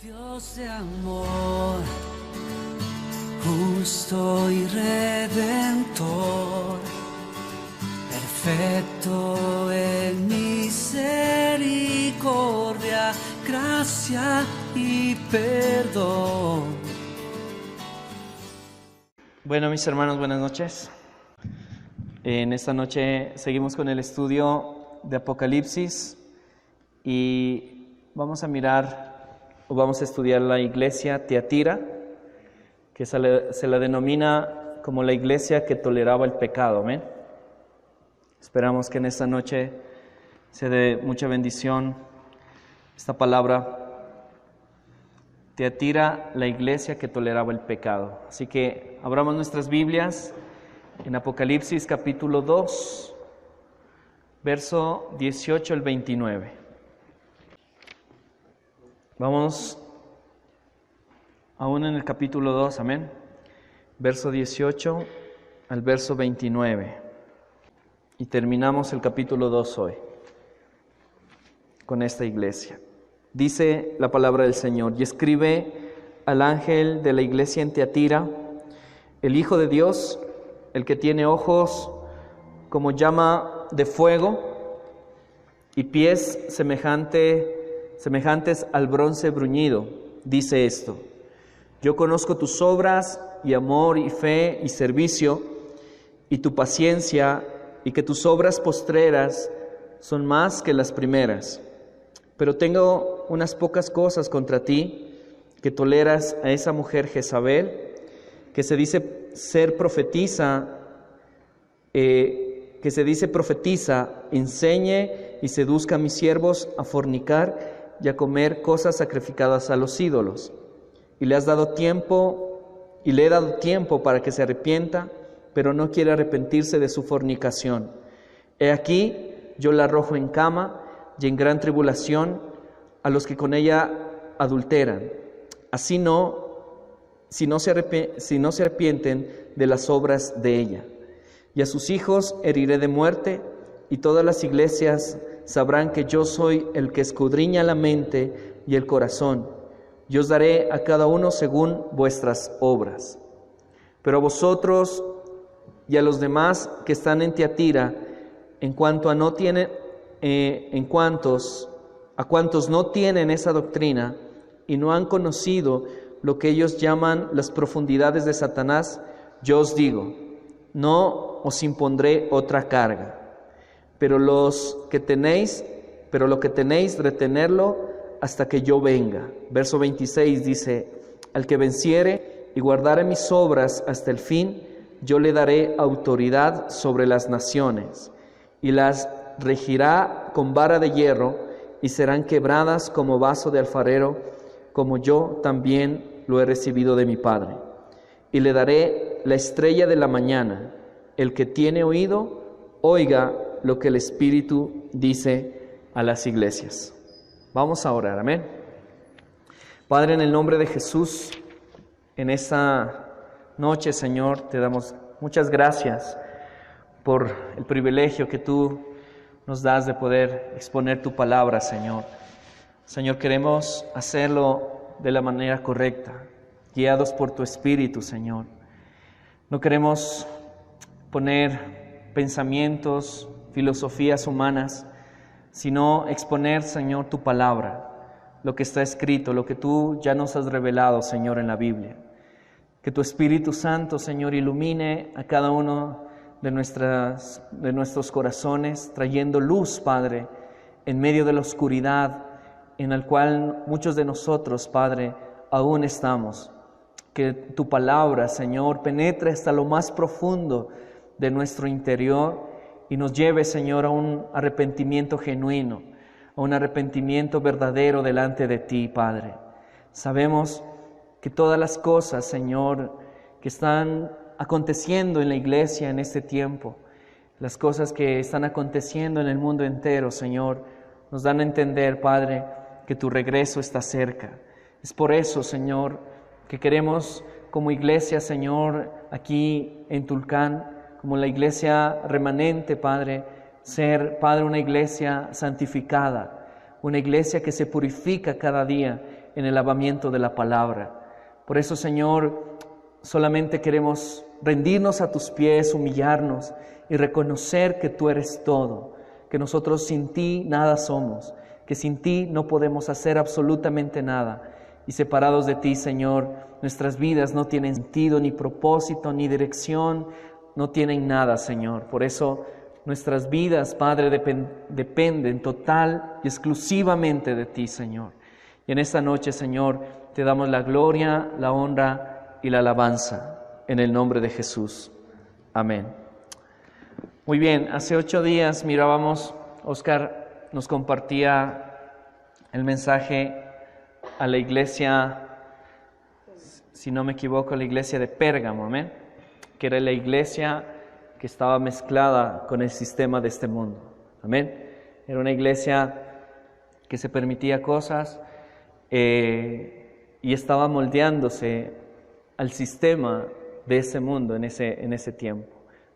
Dios de amor, justo y redentor, perfecto en misericordia, gracia y perdón. Bueno, mis hermanos, buenas noches. En esta noche seguimos con el estudio de Apocalipsis y vamos a estudiar la iglesia Tiatira, que se la denomina como la iglesia que toleraba el pecado. Amén. Esperamos que en esta noche sea de mucha bendición esta palabra. Tiatira, la iglesia que toleraba el pecado. Así que abramos nuestras Biblias en Apocalipsis capítulo 2, verso 18 al 29. Vamos aún en el capítulo 2, amén. Verso 18 al verso 29. Y terminamos el capítulo 2 hoy con esta iglesia. Dice la palabra del Señor: y escribe al ángel de la iglesia en Tiatira, el Hijo de Dios, el que tiene ojos como llama de fuego y pies semejantes al bronce bruñido, dice esto: yo conozco tus obras y amor y fe y servicio y tu paciencia, y que tus obras postreras son más que las primeras. Pero tengo unas pocas cosas contra ti, que toleras a esa mujer Jezabel, que se dice profetiza, enseñe y seduzca a mis siervos a fornicar y a comer cosas sacrificadas a los ídolos. Y le he dado tiempo para que se arrepienta, pero no quiere arrepentirse de su fornicación. He aquí, yo la arrojo en cama y en gran tribulación a los que con ella adulteran. Así si no se arrepienten de las obras de ella. Y a sus hijos heriré de muerte, y todas las iglesias sabrán que yo soy el que escudriña la mente y el corazón. Yo os daré a cada uno según vuestras obras. Pero a vosotros y a los demás que están en Tiatira, a cuantos no tienen esa doctrina y no han conocido lo que ellos llaman las profundidades de Satanás, yo os digo, no os impondré otra carga. Pero lo que tenéis, retenerlo hasta que yo venga. Verso 26 dice: al que venciere y guardare mis obras hasta el fin, yo le daré autoridad sobre las naciones, y las regirá con vara de hierro, y serán quebradas como vaso de alfarero, como yo también lo he recibido de mi Padre. Y le daré la estrella de la mañana. El que tiene oído, oiga lo que el Espíritu dice a las iglesias. Vamos a orar, amén. Padre, en el nombre de Jesús, en esta noche, Señor, te damos muchas gracias por el privilegio que tú nos das de poder exponer tu palabra, Señor. Señor, queremos hacerlo de la manera correcta, guiados por tu Espíritu, Señor. No queremos poner pensamientos, filosofías humanas, sino exponer, Señor, tu palabra, lo que está escrito, lo que tú ya nos has revelado, Señor, en la Biblia. Que tu Espíritu Santo, Señor, ilumine a cada uno de nuestros corazones, trayendo luz, Padre, en medio de la oscuridad en la cual muchos de nosotros, Padre, aún estamos. Que tu palabra, Señor, penetre hasta lo más profundo de nuestro interior y nos lleve, Señor, a un arrepentimiento genuino, a un arrepentimiento verdadero delante de ti, Padre. Sabemos que todas las cosas, Señor, que están aconteciendo en la iglesia en este tiempo, las cosas que están aconteciendo en el mundo entero, Señor, nos dan a entender, Padre, que tu regreso está cerca. Es por eso, Señor, que queremos como iglesia, Señor, aquí en Tulcán, como la iglesia remanente, Padre, ser, Padre, una iglesia santificada, una iglesia que se purifica cada día en el lavamiento de la palabra. Por eso, Señor, solamente queremos rendirnos a tus pies, humillarnos y reconocer que tú eres todo, que nosotros sin ti nada somos, que sin ti no podemos hacer absolutamente nada. Y separados de ti, Señor, nuestras vidas no tienen sentido, ni propósito, ni dirección, no tienen nada, Señor. Por eso nuestras vidas, Padre, dependen total y exclusivamente de ti, Señor. Y en esta noche, Señor, te damos la gloria, la honra y la alabanza en el nombre de Jesús. Amén. Muy bien, hace 8 días mirábamos, Oscar nos compartía el mensaje a la iglesia, si no me equivoco, la iglesia de Pérgamo, amén, que era la iglesia que estaba mezclada con el sistema de este mundo, amén. Era una iglesia que se permitía cosas y estaba moldeándose al sistema de ese mundo en ese tiempo,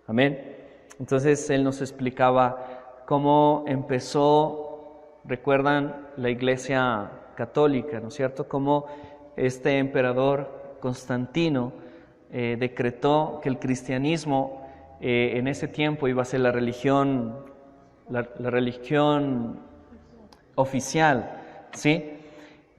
amén. Entonces él nos explicaba cómo empezó, recuerdan, la iglesia católica, ¿no es cierto? Cómo este emperador Constantino decretó que el cristianismo en ese tiempo iba a ser la religión oficial, ¿sí?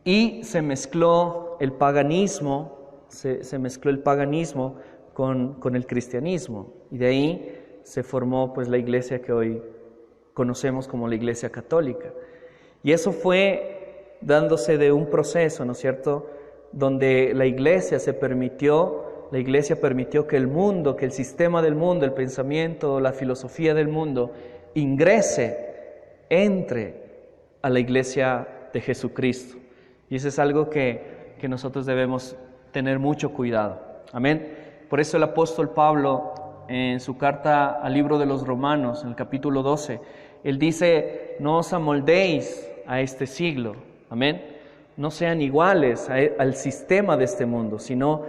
Y se mezcló el paganismo, se mezcló el paganismo con el cristianismo, y de ahí se formó pues la iglesia que hoy conocemos como la iglesia católica. Y eso fue dándose de un proceso, ¿no es cierto?, donde la iglesia permitió que el mundo, que el sistema del mundo, el pensamiento, la filosofía del mundo entre a la iglesia de Jesucristo. Y eso es algo que nosotros debemos tener mucho cuidado. Amén. Por eso el apóstol Pablo, en su carta al libro de los Romanos, en el capítulo 12, él dice: no os amoldéis a este siglo, amén. No sean iguales al sistema de este mundo, sino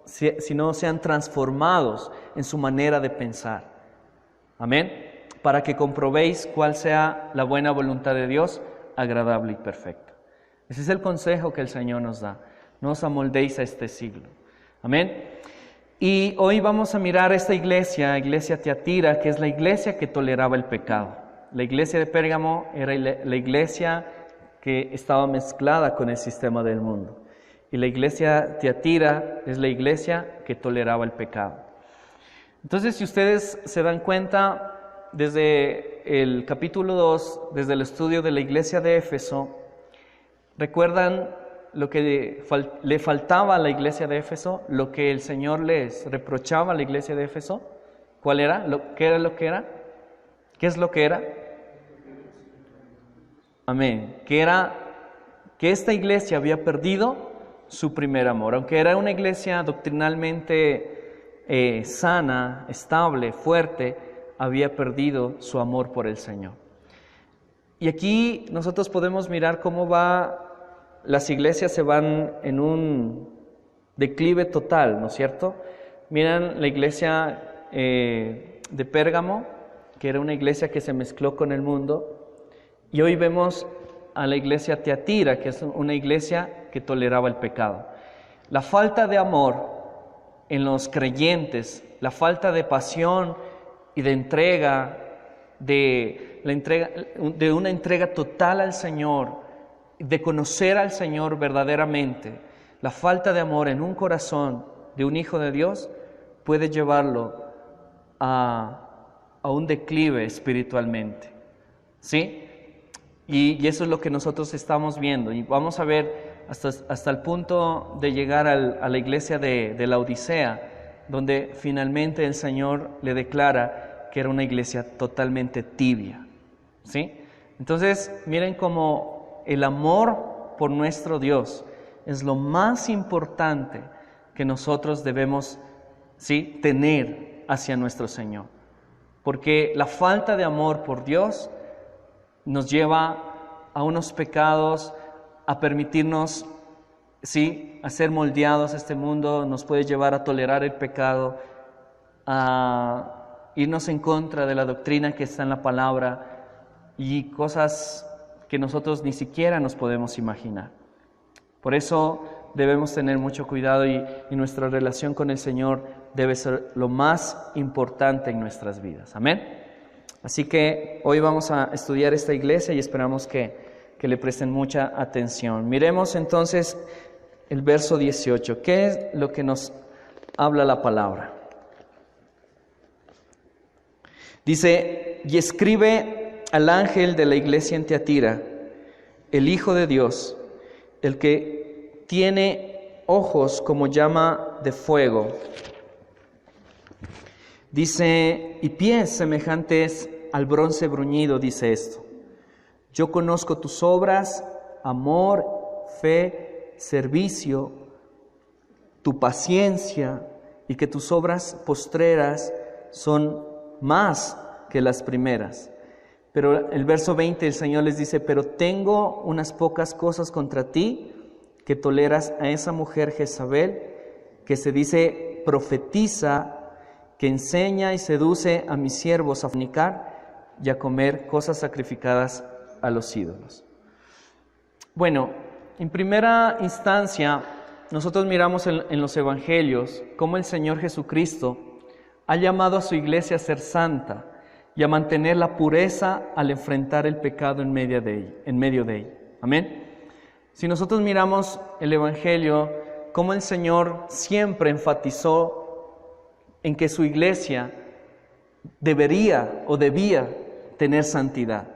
sean transformados en su manera de pensar, amén, para que comprobéis cuál sea la buena voluntad de Dios, agradable y perfecta. Ese es el consejo que el Señor nos da: no os amoldéis a este siglo, amén. Y hoy vamos a mirar esta iglesia Tiatira, que es la iglesia que toleraba el pecado. La iglesia de Pérgamo era la iglesia que estaba mezclada con el sistema del mundo. Y la iglesia Tiatira es la iglesia que toleraba el pecado. Entonces, si ustedes se dan cuenta, desde el capítulo 2, desde el estudio de la iglesia de Éfeso, ¿recuerdan lo que le faltaba a la iglesia de Éfeso? Lo que el Señor les reprochaba a la iglesia de Éfeso. ¿Cuál era? ¿Qué era lo que era? ¿Qué es lo que era? Amén. Que era que esta iglesia había perdido su primer amor. Aunque era una iglesia doctrinalmente sana, estable, fuerte, había perdido su amor por el Señor. Y aquí nosotros podemos mirar cómo las iglesias se van en un declive total, ¿no es cierto? Miran la iglesia de Pérgamo, que era una iglesia que se mezcló con el mundo, y hoy vemos a la iglesia Tiatira, que es una iglesia que toleraba el pecado. La falta de amor en los creyentes, la falta de pasión y de entrega, de una entrega total al Señor, de conocer al Señor verdaderamente, la falta de amor en un corazón de un hijo de Dios puede llevarlo a un declive espiritualmente, ¿sí? Y eso es lo que nosotros estamos viendo, y vamos a ver hasta el punto de llegar a la iglesia de la Odisea, donde finalmente el Señor le declara que era una iglesia totalmente tibia, ¿sí? Entonces, miren cómo el amor por nuestro Dios es lo más importante que nosotros debemos, ¿sí?, tener hacia nuestro Señor. Porque la falta de amor por Dios nos lleva a unos pecados, a permitirnos, ¿sí?, a ser moldeados a este mundo, nos puede llevar a tolerar el pecado, a irnos en contra de la doctrina que está en la palabra y cosas que nosotros ni siquiera nos podemos imaginar. Por eso debemos tener mucho cuidado y nuestra relación con el Señor debe ser lo más importante en nuestras vidas. Amén. Así que hoy vamos a estudiar esta iglesia y esperamos que le presten mucha atención. Miremos entonces el verso 18. ¿Qué es lo que nos habla la palabra? Dice: y escribe al ángel de la iglesia en Tiatira, el Hijo de Dios, el que tiene ojos como llama de fuego. Dice, y pies semejantes al bronce bruñido, dice esto: yo conozco tus obras, amor, fe, servicio, tu paciencia, y que tus obras postreras son más que las primeras. Pero el verso 20 el Señor les dice: pero tengo unas pocas cosas contra ti, que toleras a esa mujer Jezabel, que se dice profetiza, que enseña y seduce a mis siervos a fornicar y a comer cosas sacrificadas a los ídolos. Bueno, en primera instancia, nosotros miramos en los evangelios cómo el Señor Jesucristo ha llamado a su iglesia a ser santa y a mantener la pureza al enfrentar el pecado en medio de ella. Amén. Si nosotros miramos el evangelio, cómo el Señor siempre enfatizó en que su iglesia debería o debía tener santidad.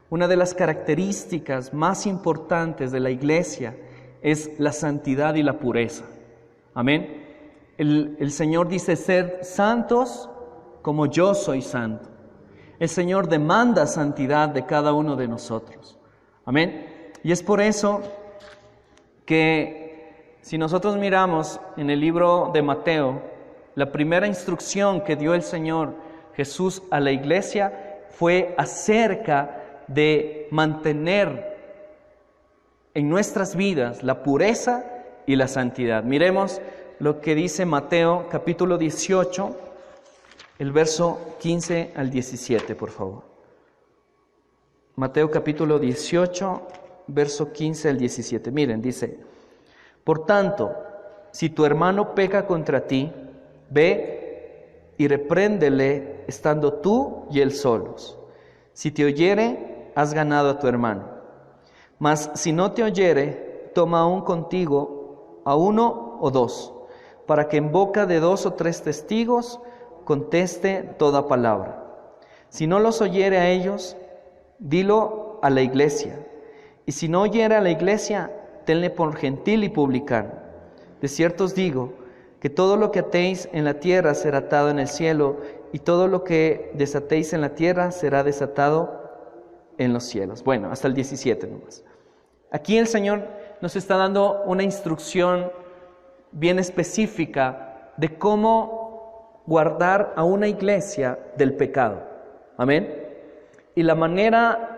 Una de las características más importantes de la iglesia es la santidad y la pureza. Amén. El Señor dice: ser santos como yo soy santo. El Señor demanda santidad de cada uno de nosotros. Amén. Y es por eso que si nosotros miramos en el libro de Mateo, la primera instrucción que dio el Señor Jesús a la iglesia fue acerca de mantener en nuestras vidas la pureza y la santidad. Miremos lo que dice Mateo capítulo 18, el verso 15 al 17, por favor. Mateo capítulo 18, verso 15 al 17. Miren, dice: por tanto, si tu hermano peca contra ti, ve y repréndele estando tú y él solos. Si te oyere, has ganado a tu hermano. Mas si no te oyere, toma aún contigo a uno o dos, para que en boca de 2 o 3 testigos conteste toda palabra. Si no los oyere a ellos, dilo a la iglesia. Y si no oyere a la iglesia, tenle por gentil y publicano. De cierto os digo, que todo lo que atéis en la tierra será atado en el cielo, y todo lo que desatéis en la tierra será desatado en los cielos. Bueno, hasta el 17 nomás. Aquí el Señor nos está dando una instrucción bien específica de cómo guardar a una iglesia del pecado. Amén. Y la manera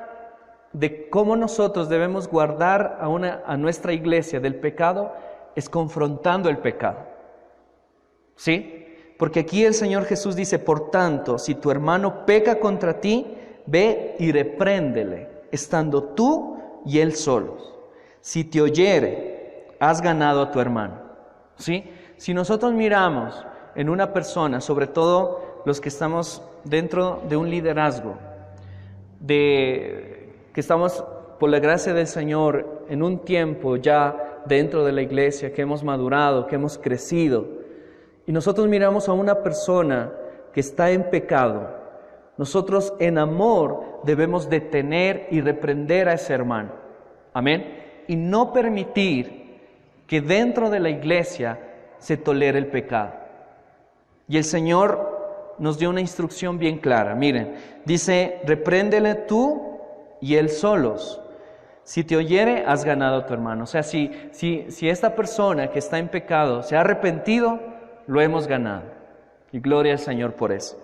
de cómo nosotros debemos guardar a nuestra iglesia del pecado es confrontando el pecado. ¿Sí? Porque aquí el Señor Jesús dice: por tanto, si tu hermano peca contra ti, ve y repréndele, estando tú y él solos. Si te oyere, has ganado a tu hermano. ¿Sí? Si nosotros miramos en una persona, sobre todo los que estamos dentro de un liderazgo, que estamos por la gracia del Señor en un tiempo ya dentro de la iglesia, que hemos madurado, que hemos crecido, y nosotros miramos a una persona que está en pecado, nosotros en amor debemos detener y reprender a ese hermano. Amén. Y no permitir que dentro de la iglesia se tolere el pecado. Y el Señor nos dio una instrucción bien clara. Miren, dice: repréndele tú y él solos. Si te oyere, has ganado a tu hermano. O sea, si esta persona que está en pecado se ha arrepentido, lo hemos ganado. Y gloria al Señor por eso.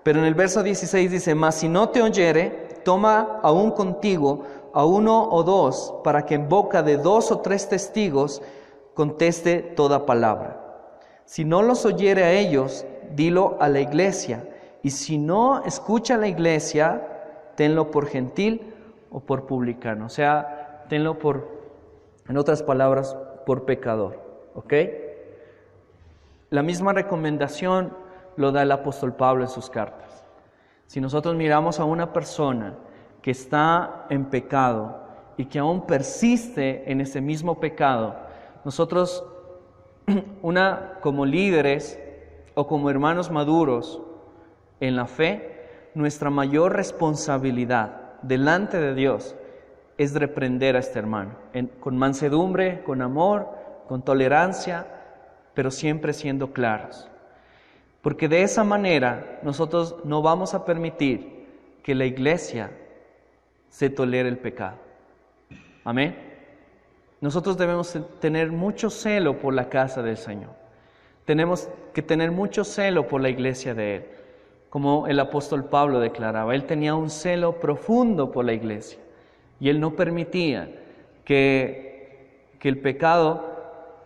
Pero en el verso 16 dice: mas si no te oyere, toma aún contigo a 1 o 2, para que en boca de 2 o 3 testigos conteste toda palabra. Si no los oyere a ellos, dilo a la iglesia. Y si no escucha a la iglesia, tenlo por gentil o por publicano. O sea, tenlo por En otras palabras, por pecador. ¿Ok? La misma recomendación lo da el apóstol Pablo en sus cartas. Si nosotros miramos a una persona que está en pecado y que aún persiste en ese mismo pecado, nosotros, como líderes o como hermanos maduros en la fe, nuestra mayor responsabilidad delante de Dios es reprender a este hermano, con mansedumbre, con amor, con tolerancia, pero siempre siendo claros. Porque de esa manera nosotros no vamos a permitir que la iglesia se tolere el pecado. Amén. Nosotros debemos tener mucho celo por la casa del Señor. Tenemos que tener mucho celo por la iglesia de Él. Como el apóstol Pablo declaraba, él tenía un celo profundo por la iglesia. Y él no permitía que el pecado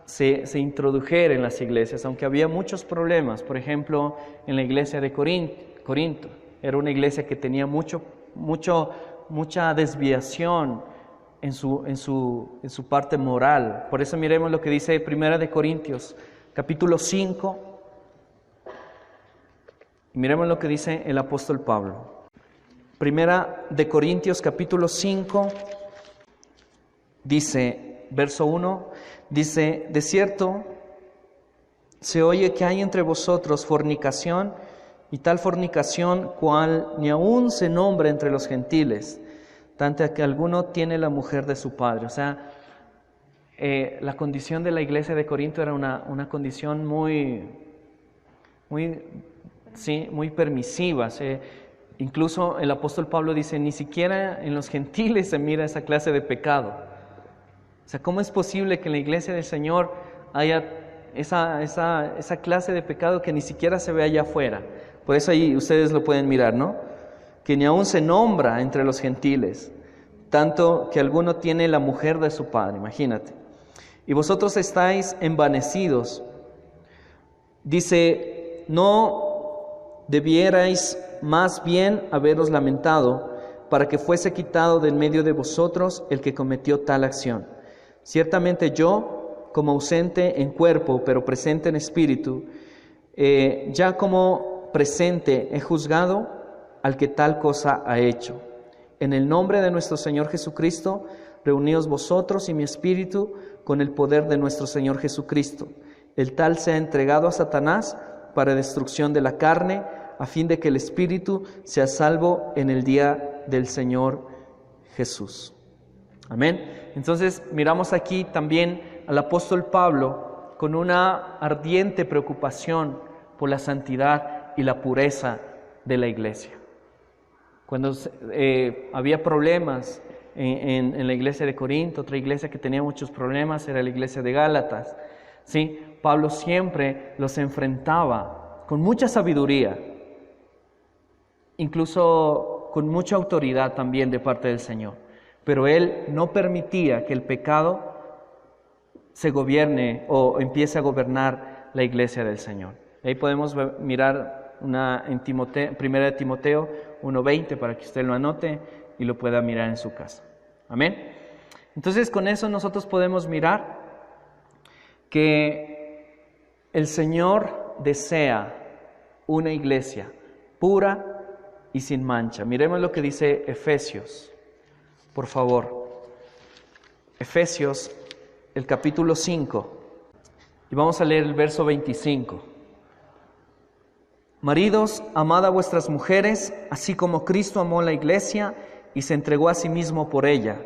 se introdujera en las iglesias, aunque había muchos problemas. Por ejemplo, en la iglesia de Corinto, era una iglesia que tenía mucha desviación en su parte moral. Por eso miremos lo que dice 1 de Corintios, capítulo 5. Miremos lo que dice el apóstol Pablo. 1 de Corintios, capítulo 5, dice, verso 1, dice: de cierto, se oye que hay entre vosotros fornicación, y tal fornicación cual ni aun se nombra entre los gentiles, tanto que alguno tiene la mujer de su padre. O sea, la condición de la iglesia de Corinto era una condición muy permisiva. Incluso el apóstol Pablo dice, ni siquiera en los gentiles se mira esa clase de pecado. O sea, ¿cómo es posible que en la iglesia del Señor haya esa clase de pecado que ni siquiera se ve allá afuera? Por eso ahí ustedes lo pueden mirar, ¿no? Que ni aún se nombra entre los gentiles, tanto que alguno tiene la mujer de su padre, imagínate. Y vosotros estáis envanecidos. Dice, no debierais más bien haberos lamentado, para que fuese quitado del medio de vosotros el que cometió tal acción. Ciertamente yo, como ausente en cuerpo, pero presente en espíritu, ya como presente he juzgado al que tal cosa ha hecho. En el nombre de nuestro Señor Jesucristo, reuníos vosotros y mi espíritu con el poder de nuestro Señor Jesucristo. El tal sea entregado a Satanás para destrucción de la carne, a fin de que el espíritu sea salvo en el día del Señor Jesús. Amén. Entonces miramos aquí también al apóstol Pablo con una ardiente preocupación por la santidad y la pureza de la iglesia. Cuando había problemas en la iglesia de Corinto, otra iglesia que tenía muchos problemas era la iglesia de Gálatas. ¿Sí? Pablo siempre los enfrentaba con mucha sabiduría, incluso con mucha autoridad también de parte del Señor. Pero él no permitía que el pecado se gobierne o empiece a gobernar la iglesia del Señor. Ahí podemos mirar en Primera de Timoteo 1:20 para que usted lo anote y lo pueda mirar en su casa. Amén. Entonces con eso nosotros podemos mirar que el Señor desea una iglesia pura y sin mancha. Miremos lo que dice Efesios, por favor. Efesios, el capítulo 5, y vamos a leer el verso 25. Maridos, amad a vuestras mujeres, así como Cristo amó la iglesia y se entregó a sí mismo por ella,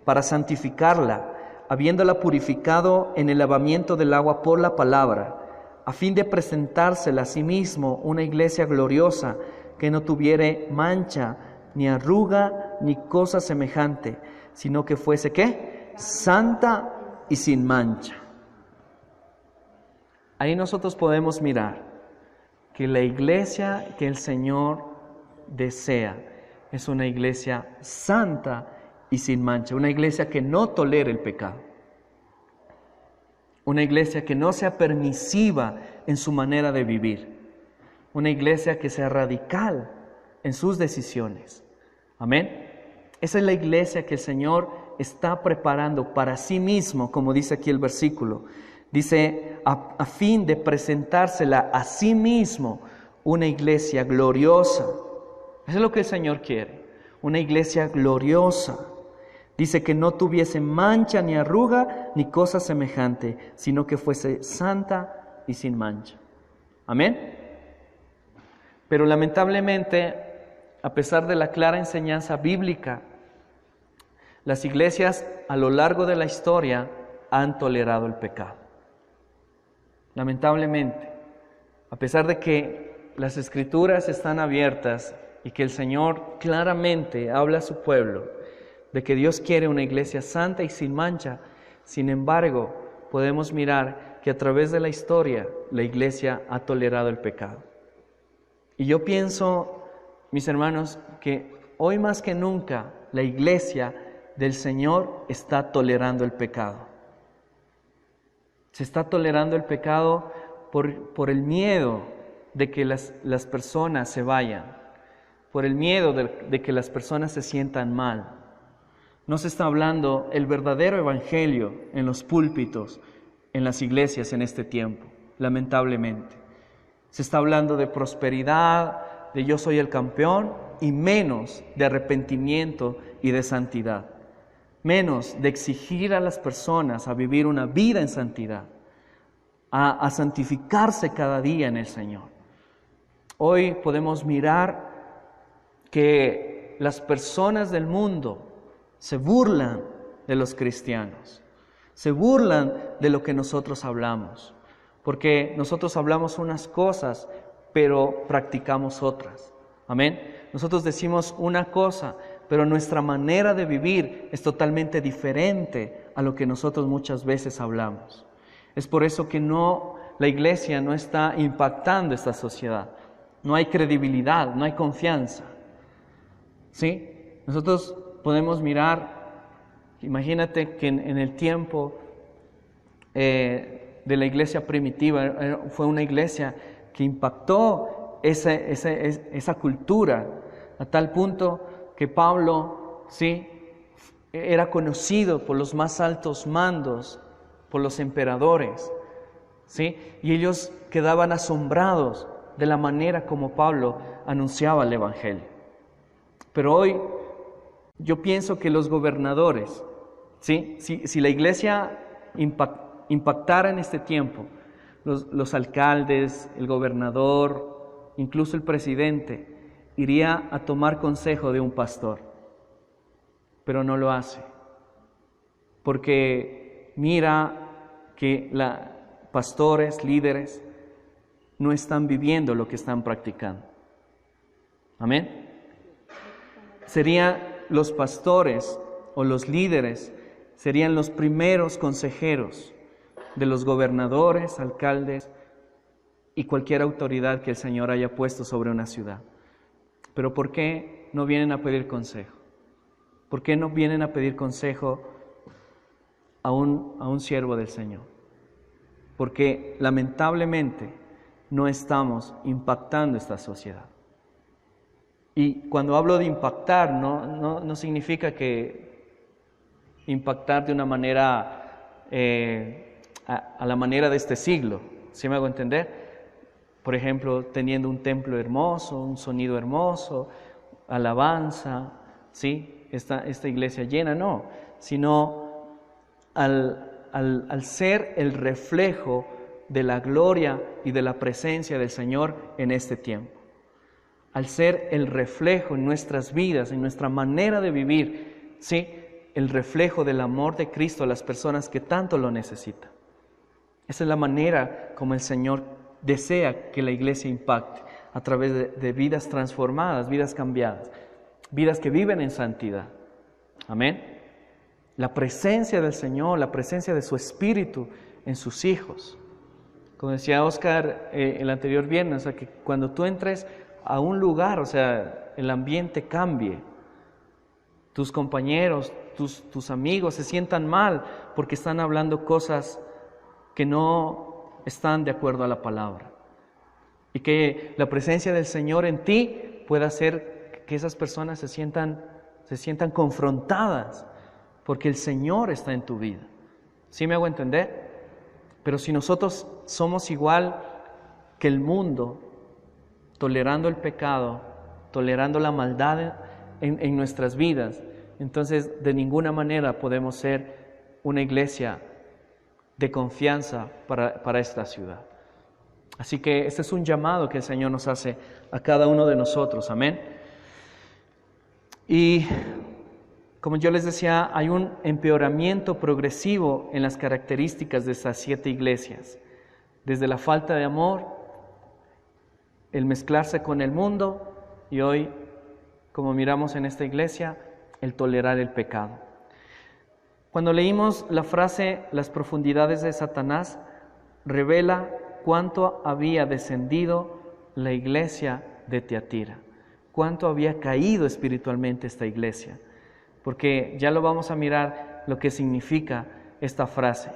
para santificarla, habiéndola purificado en el lavamiento del agua por la palabra, a fin de presentársela a sí mismo una iglesia gloriosa, que no tuviere mancha, ni arruga, ni cosa semejante, sino que fuese, ¿qué? Santa y sin mancha. Ahí nosotros podemos mirar que la iglesia que el Señor desea es una iglesia santa y sin mancha, una iglesia que no tolere el pecado, una iglesia que no sea permisiva en su manera de vivir, una iglesia que sea radical en sus decisiones. Amén. Esa es la iglesia que el Señor está preparando para sí mismo, como dice aquí el versículo. Dice, a fin de presentársela a sí mismo una iglesia gloriosa. Eso es lo que el Señor quiere, una iglesia gloriosa. Dice que no tuviese mancha ni arruga ni cosa semejante, sino que fuese santa y sin mancha. Amén. Pero lamentablemente, a pesar de la clara enseñanza bíblica, las iglesias a lo largo de la historia han tolerado el pecado. Lamentablemente, a pesar de que las Escrituras están abiertas y que el Señor claramente habla a su pueblo de que Dios quiere una iglesia santa y sin mancha, sin embargo, podemos mirar que a través de la historia la iglesia ha tolerado el pecado. Y yo pienso, mis hermanos, que hoy más que nunca la iglesia del Señor está tolerando el pecado. Se está tolerando el pecado por el miedo de que las personas se vayan, por el miedo de que las personas se sientan mal. No se está hablando el verdadero evangelio en los púlpitos, en las iglesias en este tiempo, lamentablemente. Se está hablando de prosperidad, de yo soy el campeón, y menos de arrepentimiento y de santidad. Menos de exigir a las personas a vivir una vida en santidad, a santificarse cada día en el Señor. Hoy podemos mirar que las personas del mundo se burlan de los cristianos, se burlan de lo que nosotros hablamos, porque nosotros hablamos unas cosas, pero practicamos otras. Amén. Nosotros decimos una cosa, pero nuestra manera de vivir es totalmente diferente a lo que nosotros muchas veces hablamos. Es por eso que la iglesia no está impactando esta sociedad. No hay credibilidad, no hay confianza. ¿Sí? Nosotros podemos mirar, imagínate que en el tiempo de la iglesia primitiva, fue una iglesia que impactó esa cultura a tal punto que Pablo, ¿sí?, era conocido por los más altos mandos, por los emperadores, ¿sí? Y ellos quedaban asombrados de la manera como Pablo anunciaba el evangelio. Pero hoy yo pienso que los gobernadores, ¿sí?, si la iglesia impactara en este tiempo, los alcaldes, el gobernador, incluso el presidente, iría a tomar consejo de un pastor, pero no lo hace, porque mira que pastores, líderes, no están viviendo lo que están practicando. Amén. Serían los pastores o los líderes, serían los primeros consejeros de los gobernadores, alcaldes y cualquier autoridad que el Señor haya puesto sobre una ciudad. Pero ¿por qué no vienen a pedir consejo? ¿Por qué no vienen a pedir consejo a un siervo del Señor? Porque lamentablemente no estamos impactando esta sociedad. Y cuando hablo de impactar, no significa que impactar de una manera a la manera de este siglo. ¿Sí me hago entender? Por ejemplo, teniendo un templo hermoso, un sonido hermoso, alabanza, ¿sí?, esta iglesia llena, no, sino al ser el reflejo de la gloria y de la presencia del Señor en este tiempo. Al ser el reflejo en nuestras vidas, en nuestra manera de vivir, ¿sí?, el reflejo del amor de Cristo a las personas que tanto lo necesitan. Esa es la manera como el Señor desea que la iglesia impacte, a través de vidas transformadas, vidas cambiadas, vidas que viven en santidad. Amén. La presencia del Señor, la presencia de su Espíritu en sus hijos. Como decía Oscar el anterior viernes, o sea, que cuando tú entres a un lugar, o sea, el ambiente cambie. Tus compañeros, tus amigos se sientan mal porque están hablando cosas que no están de acuerdo a la palabra. Y que la presencia del Señor en ti pueda hacer que esas personas se sientan confrontadas porque el Señor está en tu vida. ¿Sí me hago entender? Pero si nosotros somos igual que el mundo, tolerando el pecado, tolerando la maldad en nuestras vidas, entonces de ninguna manera podemos ser una iglesia de confianza para esta ciudad. Así que este es un llamado que el Señor nos hace a cada uno de nosotros. Amén. Y como yo les decía, hay un empeoramiento progresivo en las características de estas 7 iglesias. Desde la falta de amor, el mezclarse con el mundo y hoy, como miramos en esta iglesia, el tolerar el pecado. Cuando leímos la frase "las profundidades de Satanás", revela cuánto había descendido la iglesia de Tiatira, cuánto había caído espiritualmente esta iglesia, porque ya lo vamos a mirar lo que significa esta frase,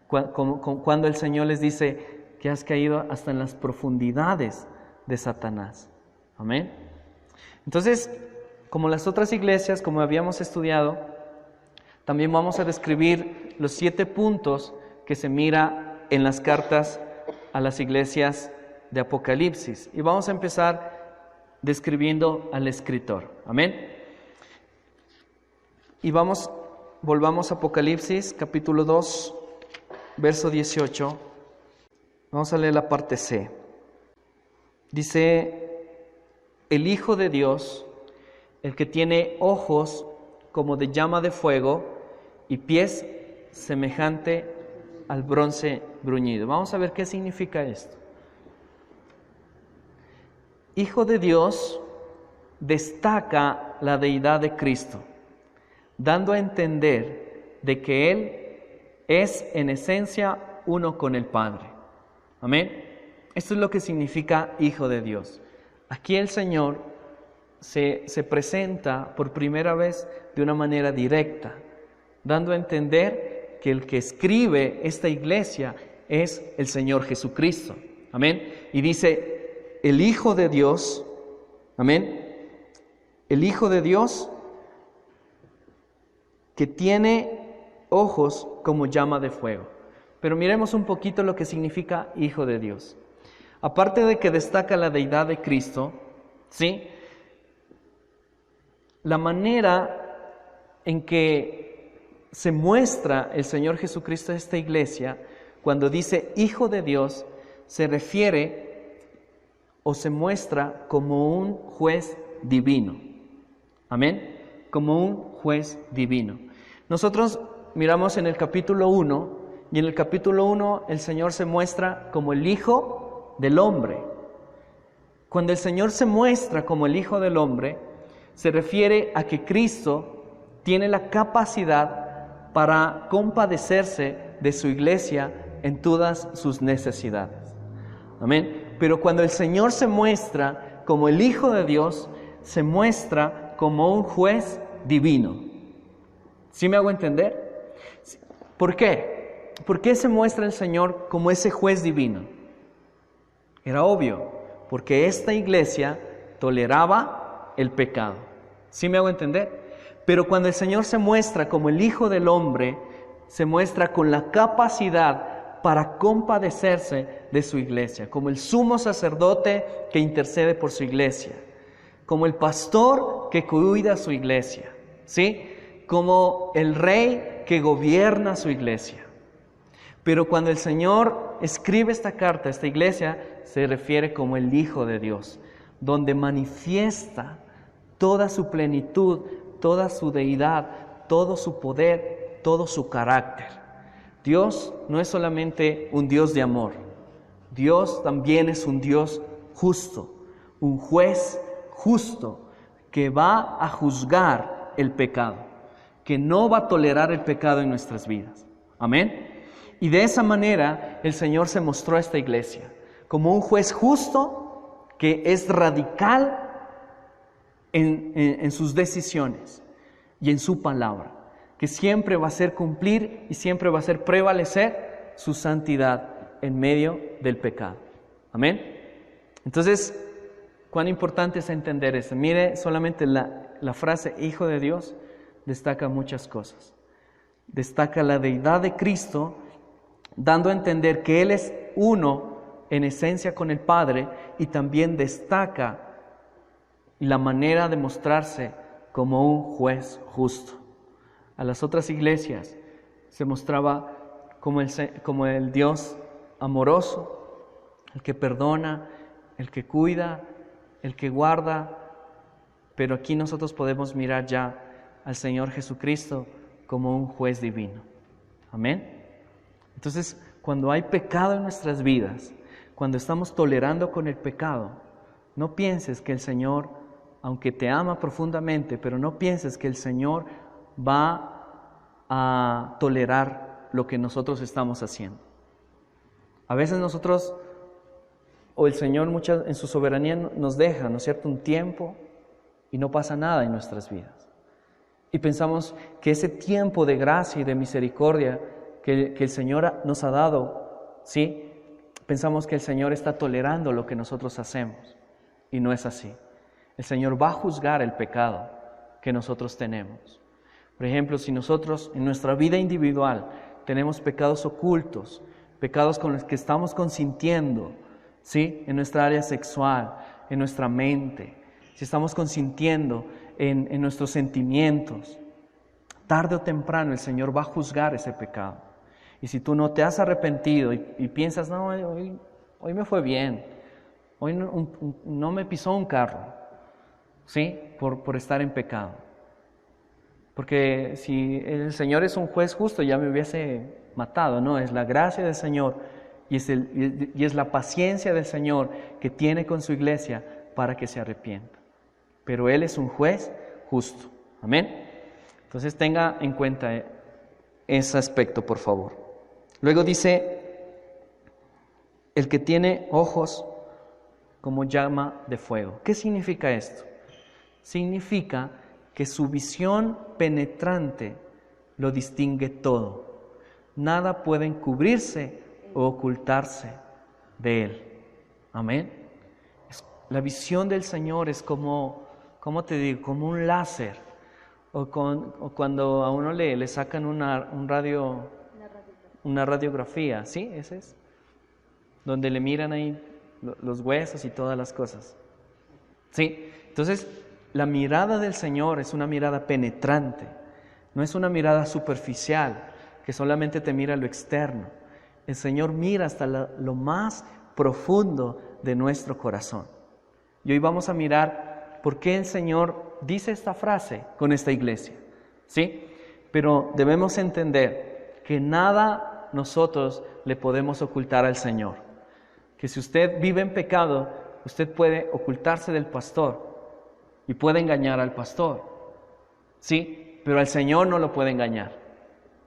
cuando el Señor les dice que has caído hasta en las profundidades de Satanás. Amén. Entonces, como las otras iglesias, como habíamos estudiado, también vamos a describir los 7 puntos que se mira en las cartas a las iglesias de Apocalipsis. Y vamos a empezar describiendo al escritor. Amén. Y volvamos a Apocalipsis, capítulo 2, verso 18. Vamos a leer la parte C. Dice: el Hijo de Dios, el que tiene ojos como de llama de fuego y pies semejante al bronce bruñido. Vamos a ver qué significa esto. Hijo de Dios destaca la deidad de Cristo, dando a entender de que Él es en esencia uno con el Padre. Amén. Esto es lo que significa Hijo de Dios. Aquí el Señor se presenta por primera vez de una manera directa, dando a entender que el que escribe esta iglesia es el Señor Jesucristo. Amén. Y dice, el Hijo de Dios, amén, el Hijo de Dios que tiene ojos como llama de fuego. Pero miremos un poquito lo que significa Hijo de Dios. Aparte de que destaca la deidad de Cristo, ¿sí?, la manera en que se muestra el Señor Jesucristo en esta iglesia, cuando dice Hijo de Dios, se refiere o se muestra como un juez divino. Amén. Como un juez divino. Nosotros miramos en el capítulo 1, y en el capítulo 1 el Señor se muestra como el Hijo del Hombre. Cuando el Señor se muestra como el Hijo del Hombre, se refiere a que Cristo tiene la capacidad para compadecerse de su iglesia en todas sus necesidades. Amén. Pero cuando el Señor se muestra como el Hijo de Dios, se muestra como un juez divino. ¿Sí me hago entender? ¿Por qué? ¿Por qué se muestra el Señor como ese juez divino? Era obvio, porque esta iglesia toleraba el pecado. ¿Sí me hago entender? Pero cuando el Señor se muestra como el Hijo del Hombre, se muestra con la capacidad para compadecerse de su iglesia, como el sumo sacerdote que intercede por su iglesia, como el pastor que cuida su iglesia, ¿sí?, como el rey que gobierna su iglesia. Pero cuando el Señor escribe esta carta a esta iglesia, se refiere como el Hijo de Dios, donde manifiesta toda su plenitud, toda su deidad, todo su poder, todo su carácter. Dios no es solamente un Dios de amor, Dios también es un Dios justo, un juez justo que va a juzgar el pecado, que no va a tolerar el pecado en nuestras vidas. Amén. Y de esa manera el Señor se mostró a esta iglesia como un juez justo que es radical en sus decisiones y en su palabra, que siempre va a hacer cumplir y siempre va a hacer prevalecer su santidad en medio del pecado. Amén. Entonces, cuán importante es entender eso. Mire, solamente la frase Hijo de Dios destaca muchas cosas. Destaca la deidad de Cristo, dando a entender que Él es uno en esencia con el Padre, y también destaca la manera de mostrarse como un juez justo. A las otras iglesias se mostraba como el Dios amoroso, el que perdona, el que cuida, el que guarda, pero aquí nosotros podemos mirar ya al Señor Jesucristo como un juez divino. Amén. Entonces, cuando hay pecado en nuestras vidas, cuando estamos tolerando con el pecado, no pienses que el Señor, aunque te ama profundamente, pero no pienses que el Señor va a tolerar lo que nosotros estamos haciendo. A veces nosotros, o el Señor en su soberanía nos deja, ¿no es cierto?, un tiempo y no pasa nada en nuestras vidas. Y pensamos que ese tiempo de gracia y de misericordia que el Señor nos ha dado, ¿sí?, pensamos que el Señor está tolerando lo que nosotros hacemos, y no es así. El Señor va a juzgar el pecado que nosotros tenemos. Por ejemplo, si nosotros en nuestra vida individual tenemos pecados ocultos, pecados con los que estamos consintiendo, ¿sí?, en nuestra área sexual, en nuestra mente, si estamos consintiendo en nuestros sentimientos, tarde o temprano el Señor va a juzgar ese pecado. Y si tú no te has arrepentido y piensas, no, hoy me fue bien, hoy no me pisó un carro, ¿sí?, por estar en pecado. Porque si el Señor es un juez justo, ya me hubiese matado, ¿no? Es la gracia del Señor y es la paciencia del Señor que tiene con su iglesia para que se arrepienta. Pero Él es un juez justo. Amén. Entonces tenga en cuenta ese aspecto, por favor. Luego dice, el que tiene ojos como llama de fuego. ¿Qué significa esto? Significa que su visión penetrante lo distingue todo. Nada puede encubrirse o ocultarse de Él. Amén. La visión del Señor es como, ¿cómo te digo?, como un láser. O cuando a uno le sacan una radiografía, ¿sí? Ese es. Donde le miran ahí los huesos y todas las cosas. ¿Sí? Entonces, la mirada del Señor es una mirada penetrante. No es una mirada superficial, que solamente te mira lo externo. El Señor mira hasta lo más profundo de nuestro corazón. Y hoy vamos a mirar por qué el Señor dice esta frase con esta iglesia, ¿sí? Pero debemos entender que nada nosotros le podemos ocultar al Señor. Que si usted vive en pecado, usted puede ocultarse del pastor y puede engañar al pastor, ¿sí? Pero al Señor no lo puede engañar.